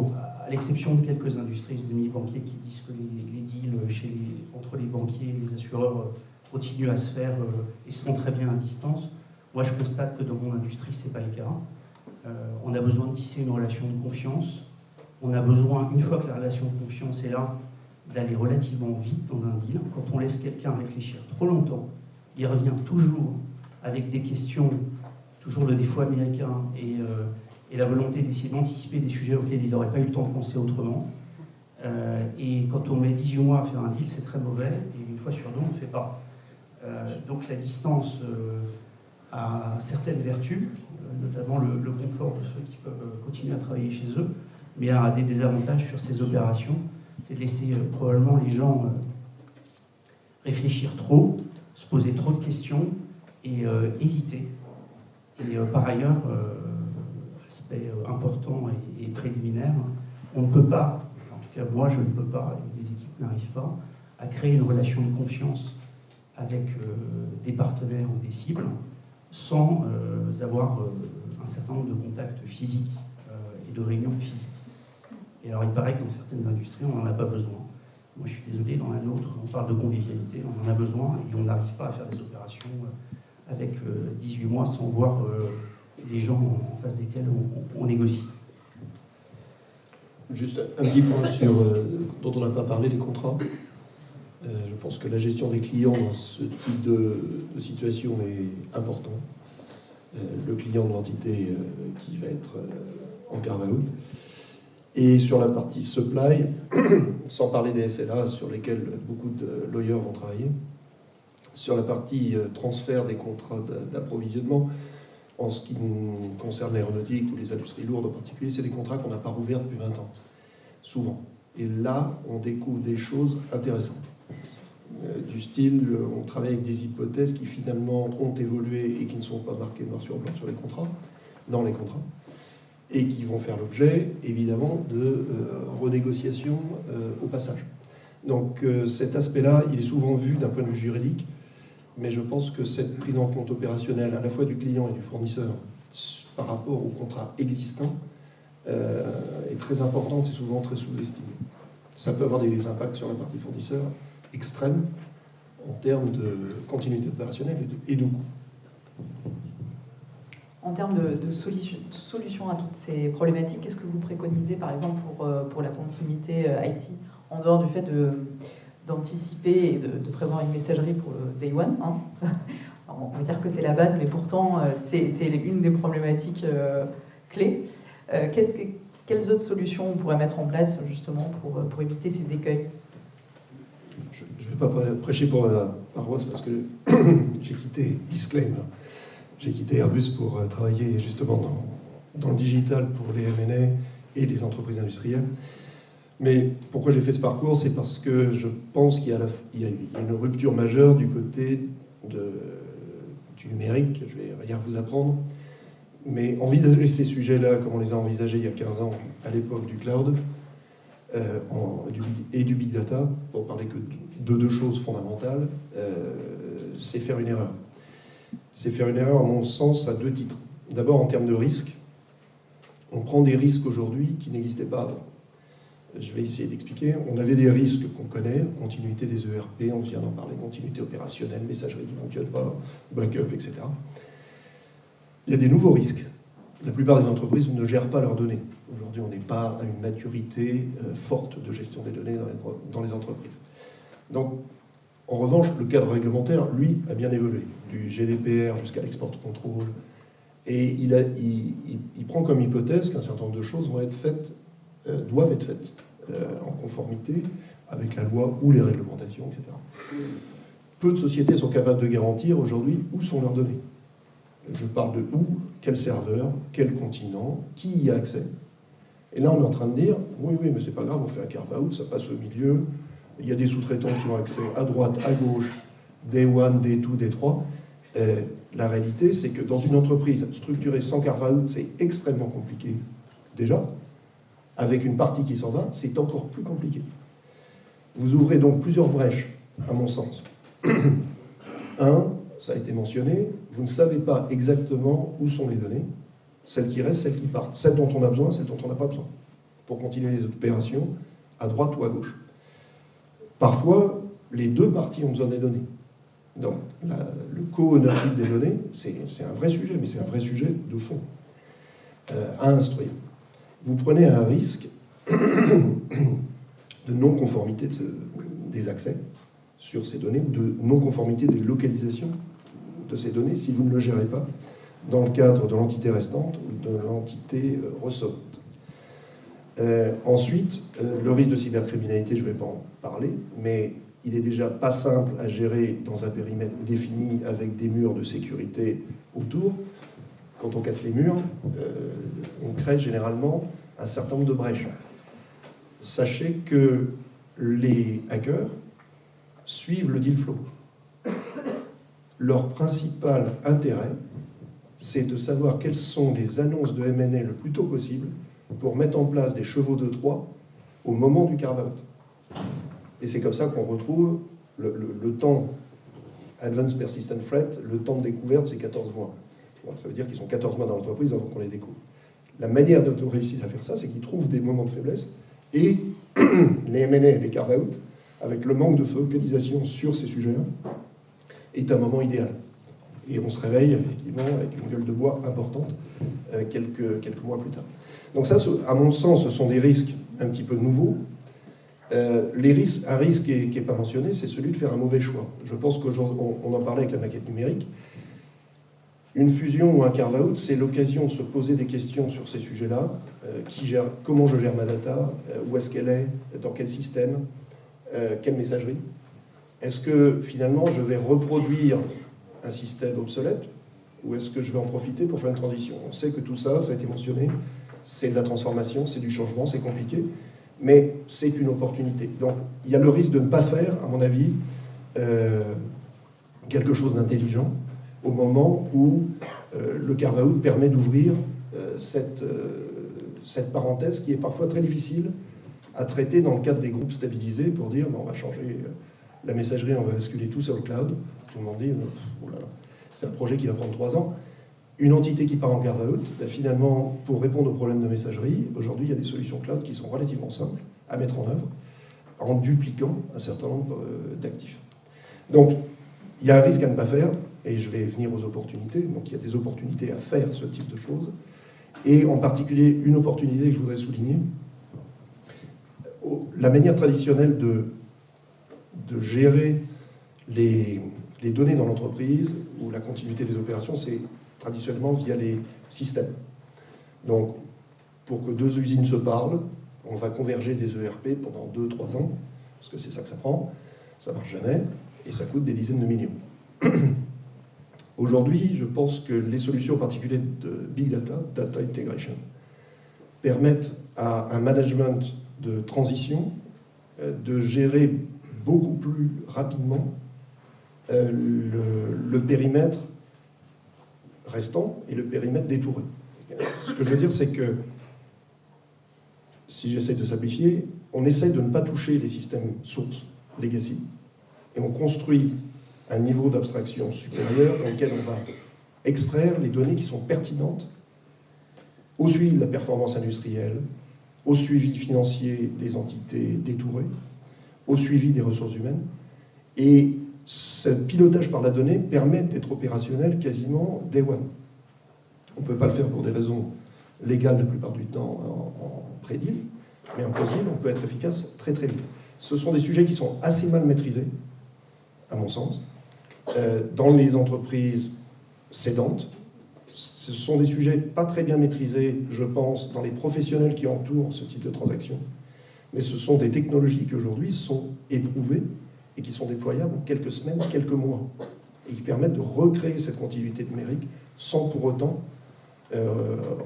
à l'exception de quelques industries, des banquiers qui disent que les deals entre les banquiers et les assureurs continuent à se faire et se font très bien à distance. Moi, je constate que dans mon industrie, ce n'est pas le cas. On a besoin de tisser une relation de confiance. On a besoin, une fois que la relation de confiance est là, d'aller relativement vite dans un deal. Quand on laisse quelqu'un réfléchir trop longtemps, il revient toujours avec des questions, toujours le défaut américain et la volonté d'essayer d'anticiper des sujets auxquels il n'aurait pas eu le temps de penser autrement. Et quand on met 18 mois à faire un deal, c'est très mauvais. Et une fois sur deux, on ne le fait pas. Donc la distance a certaines vertus, notamment le confort de ceux qui peuvent continuer à travailler chez eux, mais a des désavantages sur ces opérations. C'est de laisser probablement les gens réfléchir trop, se poser trop de questions et hésiter. Et par ailleurs, aspect important et préliminaire, on ne peut pas, en tout cas moi je ne peux pas, et les équipes n'arrivent pas, à créer une relation de confiance avec des partenaires ou des cibles sans avoir un certain nombre de contacts physiques et de réunions physiques. Et alors il paraît que dans certaines industries, on n'en a pas besoin. Moi je suis désolé, dans la nôtre, on parle de convivialité, on en a besoin et on n'arrive pas à faire des opérations avec 18 mois sans voir les gens en face desquels on négocie. Juste un petit point sur, dont on n'a pas parlé, les contrats. Je pense que la gestion des clients dans ce type de situation est important. Le client de l'entité qui va être en carve-out. Et sur la partie supply, sans parler des SLA sur lesquels beaucoup de lawyers vont travailler, sur la partie transfert des contrats d'approvisionnement, en ce qui concerne l'aéronautique ou les industries lourdes en particulier, c'est des contrats qu'on n'a pas rouverts depuis 20 ans, souvent. Et là, on découvre des choses intéressantes. Du style, on travaille avec des hypothèses qui finalement ont évolué et qui ne sont pas marquées noir sur blanc sur les contrats, dans les contrats, et qui vont faire l'objet, évidemment, de renégociations au passage. Donc cet aspect-là, il est souvent vu d'un point de vue juridique, mais je pense que cette prise en compte opérationnelle, à la fois du client et du fournisseur, par rapport aux contrats existants, est très importante et souvent très sous-estimée. Ça peut avoir des impacts sur la partie fournisseur extrêmes en termes de continuité opérationnelle et de coût. En termes de solutions à toutes ces problématiques, qu'est-ce que vous préconisez, par exemple, pour la continuité IT, en dehors du fait d'anticiper et de prévoir une messagerie pour le Day One, hein. On va dire que c'est la base, mais pourtant, c'est une des problématiques clés. Quelles autres solutions on pourrait mettre en place, justement, pour éviter ces écueils? Je ne vais pas prêcher pour ma paroisse, parce que j'ai quitté, disclaimer, j'ai quitté Airbus pour travailler justement dans le digital pour les M&A et les entreprises industrielles. Mais pourquoi j'ai fait ce parcours? C'est parce que je pense qu'il y a une rupture majeure du côté du numérique. Je ne vais rien vous apprendre. Mais envisager ces sujets-là, comme on les a envisagés il y a 15 ans, à l'époque du cloud et du big data, pour parler que de deux choses fondamentales, c'est faire une erreur. C'est faire une erreur, à mon sens, à deux titres. D'abord, en termes de risques. On prend des risques aujourd'hui qui n'existaient pas avant. Je vais essayer d'expliquer. On avait des risques qu'on connaît, continuité des ERP, on vient d'en parler, continuité opérationnelle, messagerie qui ne fonctionne pas, backup, etc. Il y a des nouveaux risques. La plupart des entreprises ne gèrent pas leurs données. Aujourd'hui, on n'est pas à une maturité forte de gestion des données dans les entreprises. Donc, en revanche, le cadre réglementaire, lui, a bien évolué, du GDPR jusqu'à l'export control. Et il prend comme hypothèse qu'un certain nombre de choses doivent être faites en conformité avec la loi ou les réglementations, etc. Peu de sociétés sont capables de garantir aujourd'hui où sont leurs données. Je parle de où, quel serveur, quel continent, qui y a accès. Et là, on est en train de dire, oui, mais c'est pas grave, on fait un carve-out, ça passe au milieu, il y a des sous-traitants qui ont accès à droite, à gauche, Day 1, Day 2, Day 3. La réalité, c'est que dans une entreprise structurée sans carve-out, c'est extrêmement compliqué, déjà. Avec une partie qui s'en va, c'est encore plus compliqué. Vous ouvrez donc plusieurs brèches, à mon sens. Un, ça a été mentionné, vous ne savez pas exactement où sont les données, celles qui restent, celles qui partent, celles dont on a besoin, celles dont on n'a pas besoin, pour continuer les opérations à droite ou à gauche. Parfois, les deux parties ont besoin des données. Donc, le co-ownership des données, c'est un vrai sujet, mais c'est un vrai sujet de fond à instruire. Vous prenez un risque de non-conformité des accès sur ces données, ou de non-conformité des localisations de ces données, si vous ne le gérez pas dans le cadre de l'entité restante ou de l'entité ressortante. Ensuite, le risque de cybercriminalité, je ne vais pas en parler, mais il est déjà pas simple à gérer dans un périmètre défini avec des murs de sécurité autour. Quand on casse les murs, on crée généralement un certain nombre de brèches. Sachez que les hackers suivent le deal flow. Leur principal intérêt, c'est de savoir quelles sont les annonces de M&A le plus tôt possible pour mettre en place des chevaux de Troie au moment du carve-out. Et c'est comme ça qu'on retrouve le temps Advanced Persistent Threat, le temps de découverte, c'est 14 mois. Donc, ça veut dire qu'ils sont 14 mois dans l'entreprise avant qu'on les découvre. La manière dont on réussit à faire ça, c'est qu'ils trouvent des moments de faiblesse et les M&A, les carve-out, avec le manque de focalisation sur ces sujets-là, est un moment idéal. Et on se réveille effectivement avec une gueule de bois importante quelques mois plus tard. Donc ça, à mon sens, ce sont des risques un petit peu nouveaux. Un risque qui n'est pas mentionné, c'est celui de faire un mauvais choix. Je pense qu'aujourd'hui, on en parlait avec la maquette numérique. Une fusion ou un carve-out, c'est l'occasion de se poser des questions sur ces sujets-là. Comment je gère ma data, où est-ce qu'elle est, dans quel système, quelle messagerie. Est-ce que finalement je vais reproduire un système obsolète ou est-ce que je vais en profiter pour faire une transition? On sait que tout ça, ça a été mentionné, c'est de la transformation, c'est du changement, c'est compliqué, mais c'est une opportunité. Donc il y a le risque de ne pas faire, à mon avis, quelque chose d'intelligent au moment où le carve-out permet d'ouvrir cette parenthèse qui est parfois très difficile à traiter dans le cadre des groupes stabilisés pour dire on va changer la messagerie, on va basculer tout sur le cloud. Tout le monde dit oh là là, c'est un projet qui va prendre 3 ans. Une entité qui part en carve-out, finalement, pour répondre aux problèmes de messagerie, aujourd'hui, il y a des solutions cloud qui sont relativement simples à mettre en œuvre en dupliquant un certain nombre d'actifs. Donc, il y a un risque à ne pas faire, et je vais venir aux opportunités. Donc, il y a des opportunités à faire ce type de choses. Et en particulier, une opportunité que je voudrais souligner, la manière traditionnelle de gérer les données dans l'entreprise ou la continuité des opérations, c'est traditionnellement via les systèmes. Donc, pour que 2 usines se parlent, on va converger des ERP pendant 2-3 ans, parce que c'est ça que ça prend, ça ne marche jamais, et ça coûte des dizaines de millions. Aujourd'hui, je pense que les solutions en particulier de Big Data, Data Integration, permettent à un management de transition de gérer beaucoup plus rapidement le périmètre restant et le périmètre détouré. Ce que je veux dire, c'est que, si j'essaie de simplifier, on essaie de ne pas toucher les systèmes sources, legacy, et on construit un niveau d'abstraction supérieur dans lequel on va extraire les données qui sont pertinentes au suivi de la performance industrielle, au suivi financier des entités détourées, au suivi des ressources humaines. Et ce pilotage par la donnée permet d'être opérationnel quasiment day one. On ne peut pas le faire pour des raisons légales la plupart du temps en pré-deal, mais en post-deal, on peut être efficace très très vite. Ce sont des sujets qui sont assez mal maîtrisés, à mon sens, dans les entreprises cédantes. Ce sont des sujets pas très bien maîtrisés, je pense, dans les professionnels qui entourent ce type de transaction. Mais ce sont des technologies qui aujourd'hui sont éprouvées et qui sont déployables en quelques semaines, quelques mois, et qui permettent de recréer cette continuité numérique sans pour autant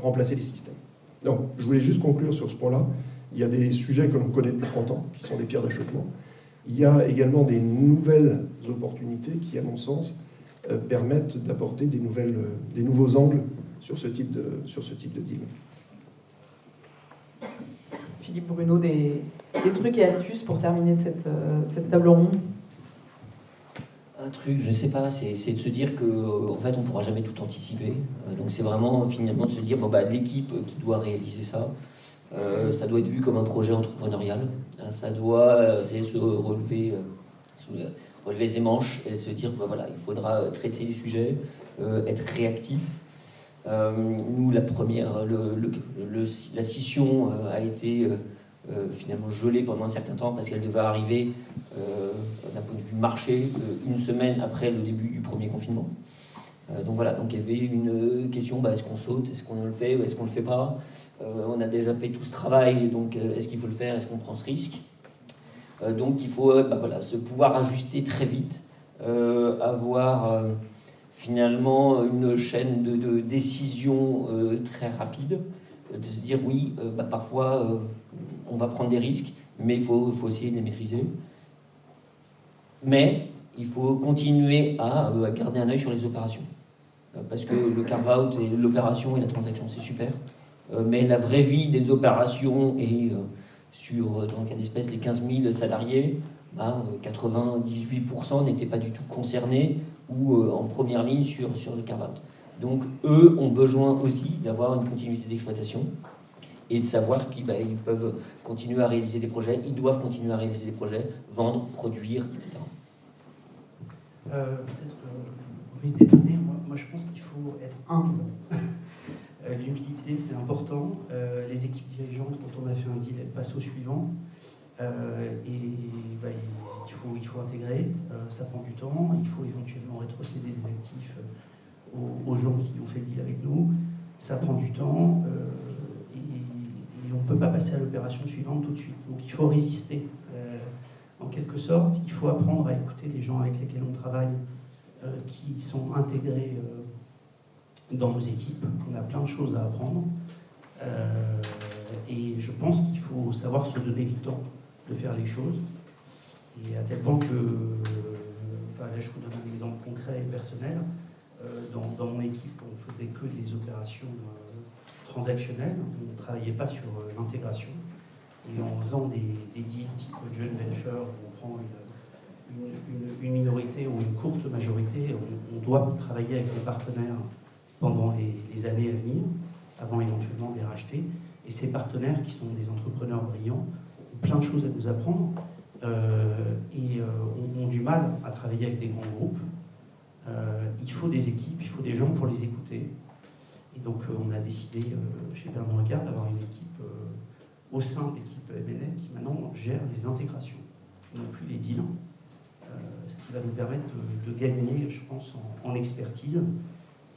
remplacer les systèmes. Donc, je voulais juste conclure sur ce point-là. Il y a des sujets que l'on connaît depuis 30 ans, qui sont des pierres d'achoppement. Il y a également des nouvelles opportunités qui, à mon sens, permettent d'apporter des nouveaux angles sur ce type de deal. Philippe Bruno, des trucs et astuces pour terminer cette table ronde? Un truc, je ne sais pas, c'est de se dire qu'en fait, on ne pourra jamais tout anticiper. Donc c'est vraiment finalement de se dire, l'équipe qui doit réaliser ça, ça doit être vu comme un projet entrepreneurial. Ça doit se relever ses manches et se dire, il faudra traiter les sujets, être réactif. Nous, la scission a été finalement gelée pendant un certain temps parce qu'elle devait arriver d'un point de vue marché 1 semaine après le début du premier confinement. Donc il y avait une question, est-ce qu'on saute, est-ce qu'on le fait ou est-ce qu'on ne le fait pas? On a déjà fait tout ce travail, donc est-ce qu'il faut le faire, est-ce qu'on prend ce risque? Donc il faut se pouvoir ajuster très vite, avoir finalement une chaîne de décision très rapide, de se dire oui, parfois on va prendre des risques, mais il faut essayer de les maîtriser. Mais il faut continuer à garder un œil sur les opérations. Parce que le carve-out et l'opération et la transaction, c'est super. Mais la vraie vie des opérations et dans le cas d'espèce, les 15 000 salariés, 98% n'étaient pas du tout concernés ou en première ligne sur le carve-out. Donc eux ont besoin aussi d'avoir une continuité d'exploitation et de savoir qu'ils peuvent continuer à réaliser des projets, ils doivent continuer à réaliser des projets, vendre, produire, etc. Peut-être risque d'étonner, moi je pense qu'il faut être humble. L'humilité c'est important. Les équipes dirigeantes, quand on a fait un deal, elles passent au suivant. Il faut intégrer, ça prend du temps, il faut éventuellement rétrocéder des actifs aux gens qui ont fait le deal avec nous, ça prend du temps et on ne peut pas passer à l'opération suivante tout de suite. Donc il faut résister. En quelque sorte, il faut apprendre à écouter les gens avec lesquels on travaille, qui sont intégrés dans nos équipes. On a plein de choses à apprendre. Et je pense qu'il faut savoir se donner du temps de faire les choses. Et à tel point que, là je vous donne un exemple concret et personnel, dans mon équipe on ne faisait que des opérations transactionnelles, on ne travaillait pas sur l'intégration. Et en faisant des deals type joint venture, où on prend une minorité ou une courte majorité, on doit travailler avec nos partenaires pendant les années à venir, avant éventuellement de les racheter. Et ces partenaires, qui sont des entrepreneurs brillants, ont plein de choses à nous apprendre et ont du mal à travailler avec des grands groupes. Il faut des équipes, il faut des gens pour les écouter. Et donc on a décidé chez Pernod Ricard d'avoir une équipe au sein de l'équipe M&A qui maintenant gère les intégrations, non plus les deals, ce qui va nous permettre de gagner, je pense, en expertise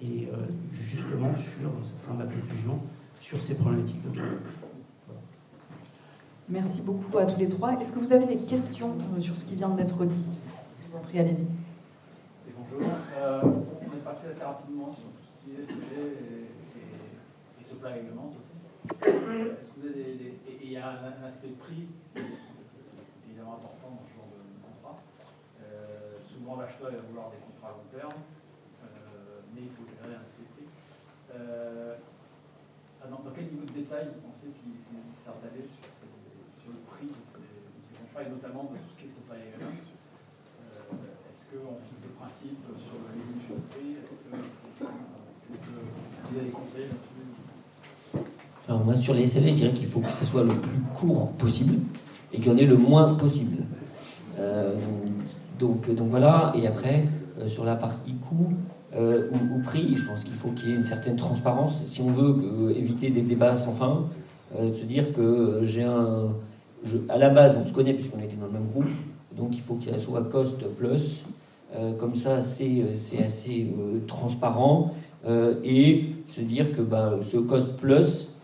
et justement ça sera ma conclusion, sur ces problématiques de climat. Voilà. Merci beaucoup à tous les trois. Est-ce que vous avez des questions sur ce qui vient d'être dit? Je vous en prie, allez-y. Bonjour. On est passé assez rapidement sur tout ce qui est CD et supply agreement aussi. Est-ce que vous avez et il y a un aspect de prix évidemment important dans ce genre de contrat. Souvent l'acheteur va vouloir des contrats à long terme, mais il faut générer un aspect de prix. Dans quel niveau de détail vous pensez qu'il est nécessaire d'aller sur le prix de ces contrats, et notamment de tout ce qui est supply agreement? Est-ce qu'on fixe des principes sur l'évolution de prix? Est-ce que vous avez des conseils là-dessus? Alors moi, sur les SLA, je dirais qu'il faut que ce soit le plus court possible et qu'il y en ait le moins possible. Donc voilà, et après, sur la partie coût ou prix, je pense qu'il faut qu'il y ait une certaine transparence. Si on veut éviter des débats sans fin, se dire que à la base, on se connaît puisqu'on était dans le même groupe, donc il faut qu'il soit cost plus, comme ça c'est assez transparent, et se dire que ce cost plus,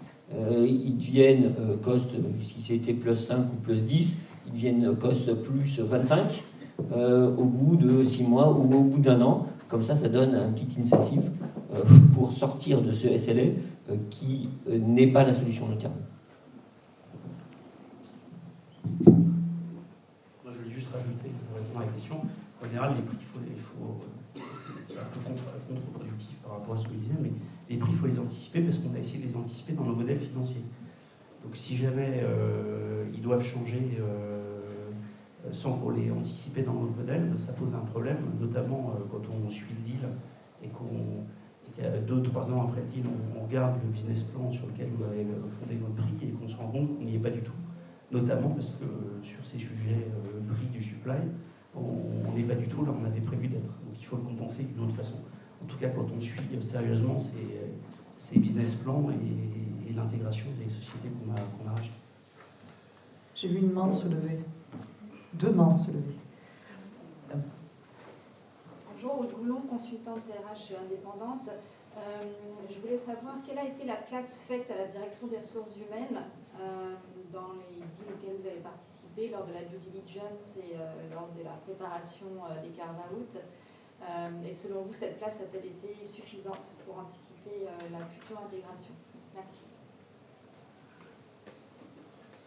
ils deviennent cost, si c'était plus 5 ou plus 10, ils deviennent cost plus 25 au bout de 6 mois ou au bout d'un an. Comme ça donne un petit incentive pour sortir de ce SLA qui n'est pas la solution long terme. Moi, je voulais juste rajouter, pour répondre à la question, en général, les prix, c'est un peu contre-productif par rapport à ce que je disais, mais les prix, il faut les anticiper parce qu'on a essayé de les anticiper dans nos modèles financiers. Donc si jamais ils doivent changer sans qu'on les anticipe dans notre modèle, ça pose un problème, notamment quand on suit le deal et qu'à 2-3 ans après le deal, on regarde le business plan sur lequel on avait fondé notre prix et qu'on se rend compte qu'on n'y est pas du tout. Notamment parce que sur ces sujets, le prix du supply, on n'est pas du tout là où on avait prévu d'être. Donc il faut le compenser d'une autre façon. En tout cas, quand on suit sérieusement ces business plans et l'intégration des sociétés qu'on a rachetées. J'ai vu une main se lever. 2 mains se lever. Bonjour, Aude Goulon, consultante RH indépendante. Je voulais savoir quelle a été la place faite à la direction des ressources humaines dans les deals auxquels vous avez participé lors de la due diligence et lors de la préparation des carve-out. Et selon vous, cette place a-t-elle été suffisante pour anticiper la future intégration? Merci.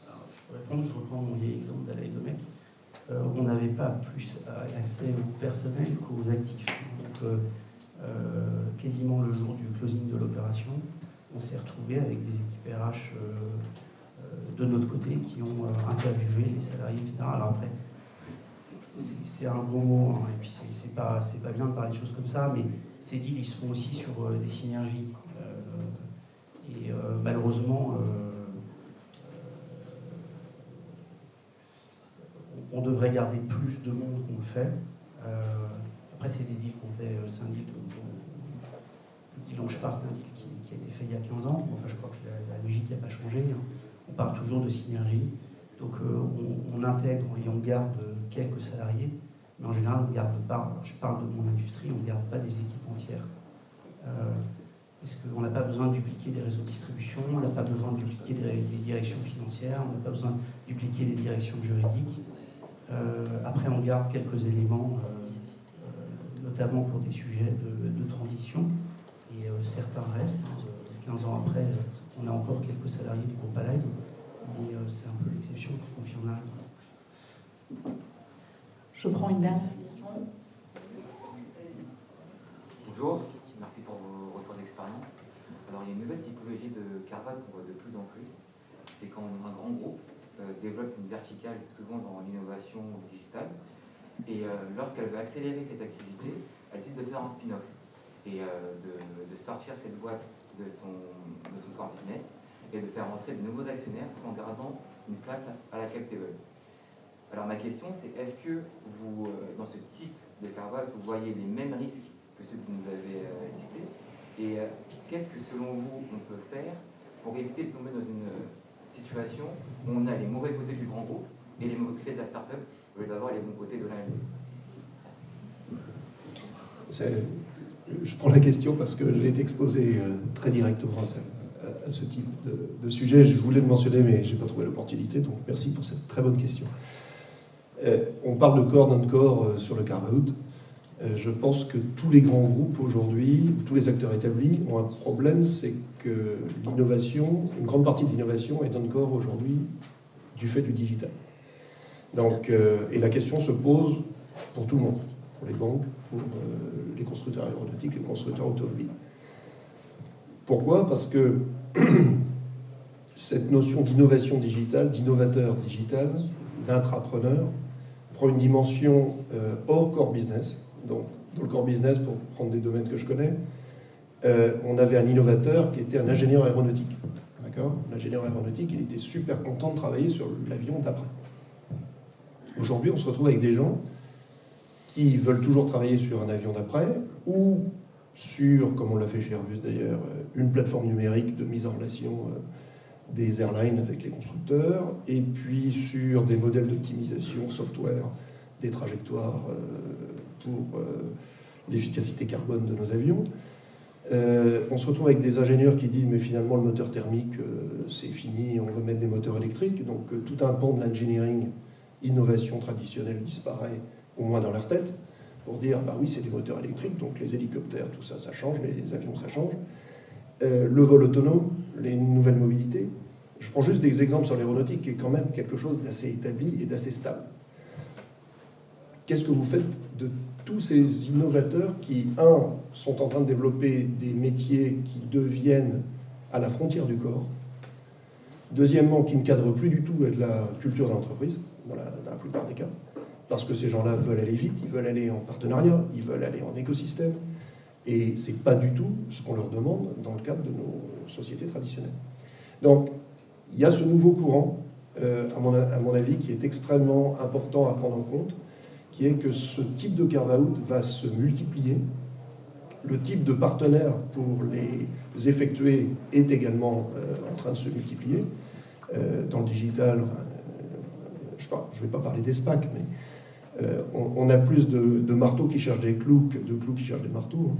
Alors, je reprends mon vieil exemple d'Alain Domecq. On n'avait pas plus accès au personnel qu'aux actifs. Donc, quasiment le jour du closing de l'opération, on s'est retrouvé avec des équipes RH de notre côté qui ont interviewé les salariés, etc. Alors après, c'est un gros mot, hein, et puis c'est pas bien de parler de choses comme ça, mais ces deals, ils se font aussi sur des synergies. Et malheureusement, on devrait garder plus de monde qu'on le fait. Après, c'est des deals qu'on fait, c'est un deal dont je parle, c'est un deal qui a été fait il y a 15 ans. Enfin, je crois que la logique n'a pas changé. Hein. On parle toujours de synergie. Donc, on intègre et on garde quelques salariés, mais en général, on ne garde pas, je parle de mon industrie, on ne garde pas des équipes entières. Parce qu'on n'a pas besoin de dupliquer des réseaux de distribution, on n'a pas besoin de dupliquer des directions financières, on n'a pas besoin de dupliquer des directions juridiques. Après, on garde quelques éléments, notamment pour des sujets de transition, et certains restent. 15 ans après, on a encore quelques salariés du groupe Allied, mais c'est un peu l'exception qui confirme la règle. Je prends une dernière question. Bonjour, merci pour vos retours d'expérience. Alors, il y a une nouvelle typologie de carve-out qu'on voit de plus en plus. C'est quand un grand groupe développe une verticale, souvent dans l'innovation digitale, et lorsqu'elle veut accélérer cette activité, elle décide de faire un spin-off et de sortir cette boîte de son core business et de faire entrer de nouveaux actionnaires tout en gardant une place à la cap table. Alors ma question, c'est est-ce que vous, dans ce type de carve-out, vous voyez les mêmes risques que ceux que vous nous avez listés, et qu'est-ce que selon vous on peut faire pour éviter de tomber dans une situation où on a les mauvais côtés du grand groupe et les mauvais côtés de la start-up au lieu d'avoir les bons côtés de l'un et de l'autre? Je prends la question parce que j'ai été exposé très directement à ce type de sujet. Je voulais le mentionner, mais je n'ai pas trouvé l'opportunité, donc merci pour cette très bonne question. On parle de core, non-core sur le carve-out. Je pense que tous les grands groupes aujourd'hui, tous les acteurs établis ont un problème, c'est que l'innovation, une grande partie de l'innovation est non-core aujourd'hui du fait du digital. Donc, et la question se pose pour tout le monde, pour les banques, pour les constructeurs aéronautiques, les constructeurs automobiles. Pourquoi ? Parce que cette notion d'innovation digitale, d'innovateur digital, d'intrapreneur, prend une dimension hors core business. Donc, dans le core business, pour prendre des domaines que je connais, on avait un innovateur qui était un ingénieur aéronautique. D'accord ? L'ingénieur aéronautique, il était super content de travailler sur l'avion d'après. Aujourd'hui, on se retrouve avec des gens qui veulent toujours travailler sur un avion d'après ou sur, comme on l'a fait chez Airbus d'ailleurs, une plateforme numérique de mise en relation des airlines avec les constructeurs, et puis sur des modèles d'optimisation software, des trajectoires pour l'efficacité carbone de nos avions. On se retrouve avec des ingénieurs qui disent mais finalement le moteur thermique c'est fini, on veut mettre des moteurs électriques, donc tout un pan de l'engineering, innovation traditionnelle disparaît, au moins dans leur tête, pour dire bah oui c'est des moteurs électriques, donc les hélicoptères, tout ça, ça change, les avions ça change. Le vol autonome, les nouvelles mobilités. Je prends juste des exemples sur l'aéronautique qui est quand même quelque chose d'assez établi et d'assez stable. Qu'est-ce que vous faites de tous ces innovateurs qui, sont en train de développer des métiers qui deviennent à la frontière du corps, deuxièmement, qui ne cadrent plus du tout avec la culture de l'entreprise, dans la plupart des cas, parce que ces gens-là veulent aller vite, ils veulent aller en partenariat, ils veulent aller en écosystème, et ce n'est pas du tout ce qu'on leur demande dans le cadre de nos sociétés traditionnelles. Donc, il y a ce nouveau courant, à mon avis, qui est extrêmement important à prendre en compte, qui est que ce type de carve-out va se multiplier. Le type de partenaire pour les effectuer est également en train de se multiplier. Dans le digital, je ne vais pas parler des SPAC, mais on a plus de marteaux qui cherchent des clous que de clous qui cherchent des marteaux.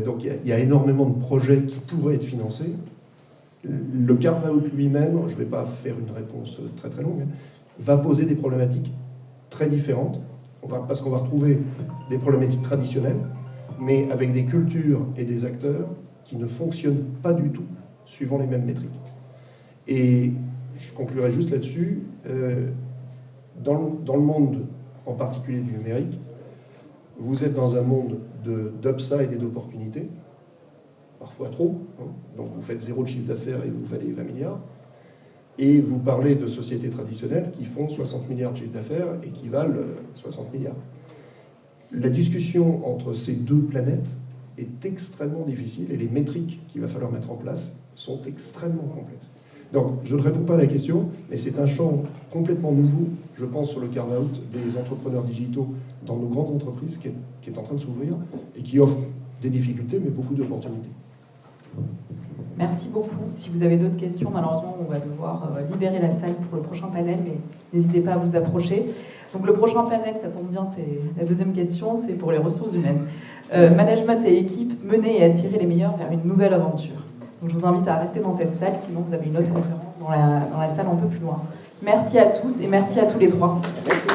Donc il y a énormément de projets qui pourraient être financés. Le carve-out lui-même, je ne vais pas faire une réponse très très longue, va poser des problématiques très différentes. Parce qu'on va retrouver des problématiques traditionnelles, mais avec des cultures et des acteurs qui ne fonctionnent pas du tout suivant les mêmes métriques. Et je conclurai juste là-dessus. Dans le monde, en particulier du numérique, vous êtes dans un monde d'upside et d'opportunités, parfois trop. Donc vous faites 0 de chiffre d'affaires et vous valez 20 milliards. Et vous parlez de sociétés traditionnelles qui font 60 milliards de chiffre d'affaires et qui valent 60 milliards. La discussion entre ces deux planètes est extrêmement difficile et les métriques qu'il va falloir mettre en place sont extrêmement complexes. Donc, je ne réponds pas à la question, mais c'est un champ complètement nouveau, je pense, sur le carve-out des entrepreneurs digitaux dans nos grandes entreprises qui est en train de s'ouvrir et qui offre des difficultés, mais beaucoup d'opportunités. Merci beaucoup. Si vous avez d'autres questions, malheureusement, on va devoir libérer la salle pour le prochain panel, mais n'hésitez pas à vous approcher. Donc le prochain panel, ça tombe bien, c'est la deuxième question, c'est pour les ressources humaines. Management et équipe, mener et attirer les meilleurs vers une nouvelle aventure. Donc je vous invite à rester dans cette salle, sinon vous avez une autre conférence dans la salle un peu plus loin. Merci à tous et merci à tous les trois. Merci.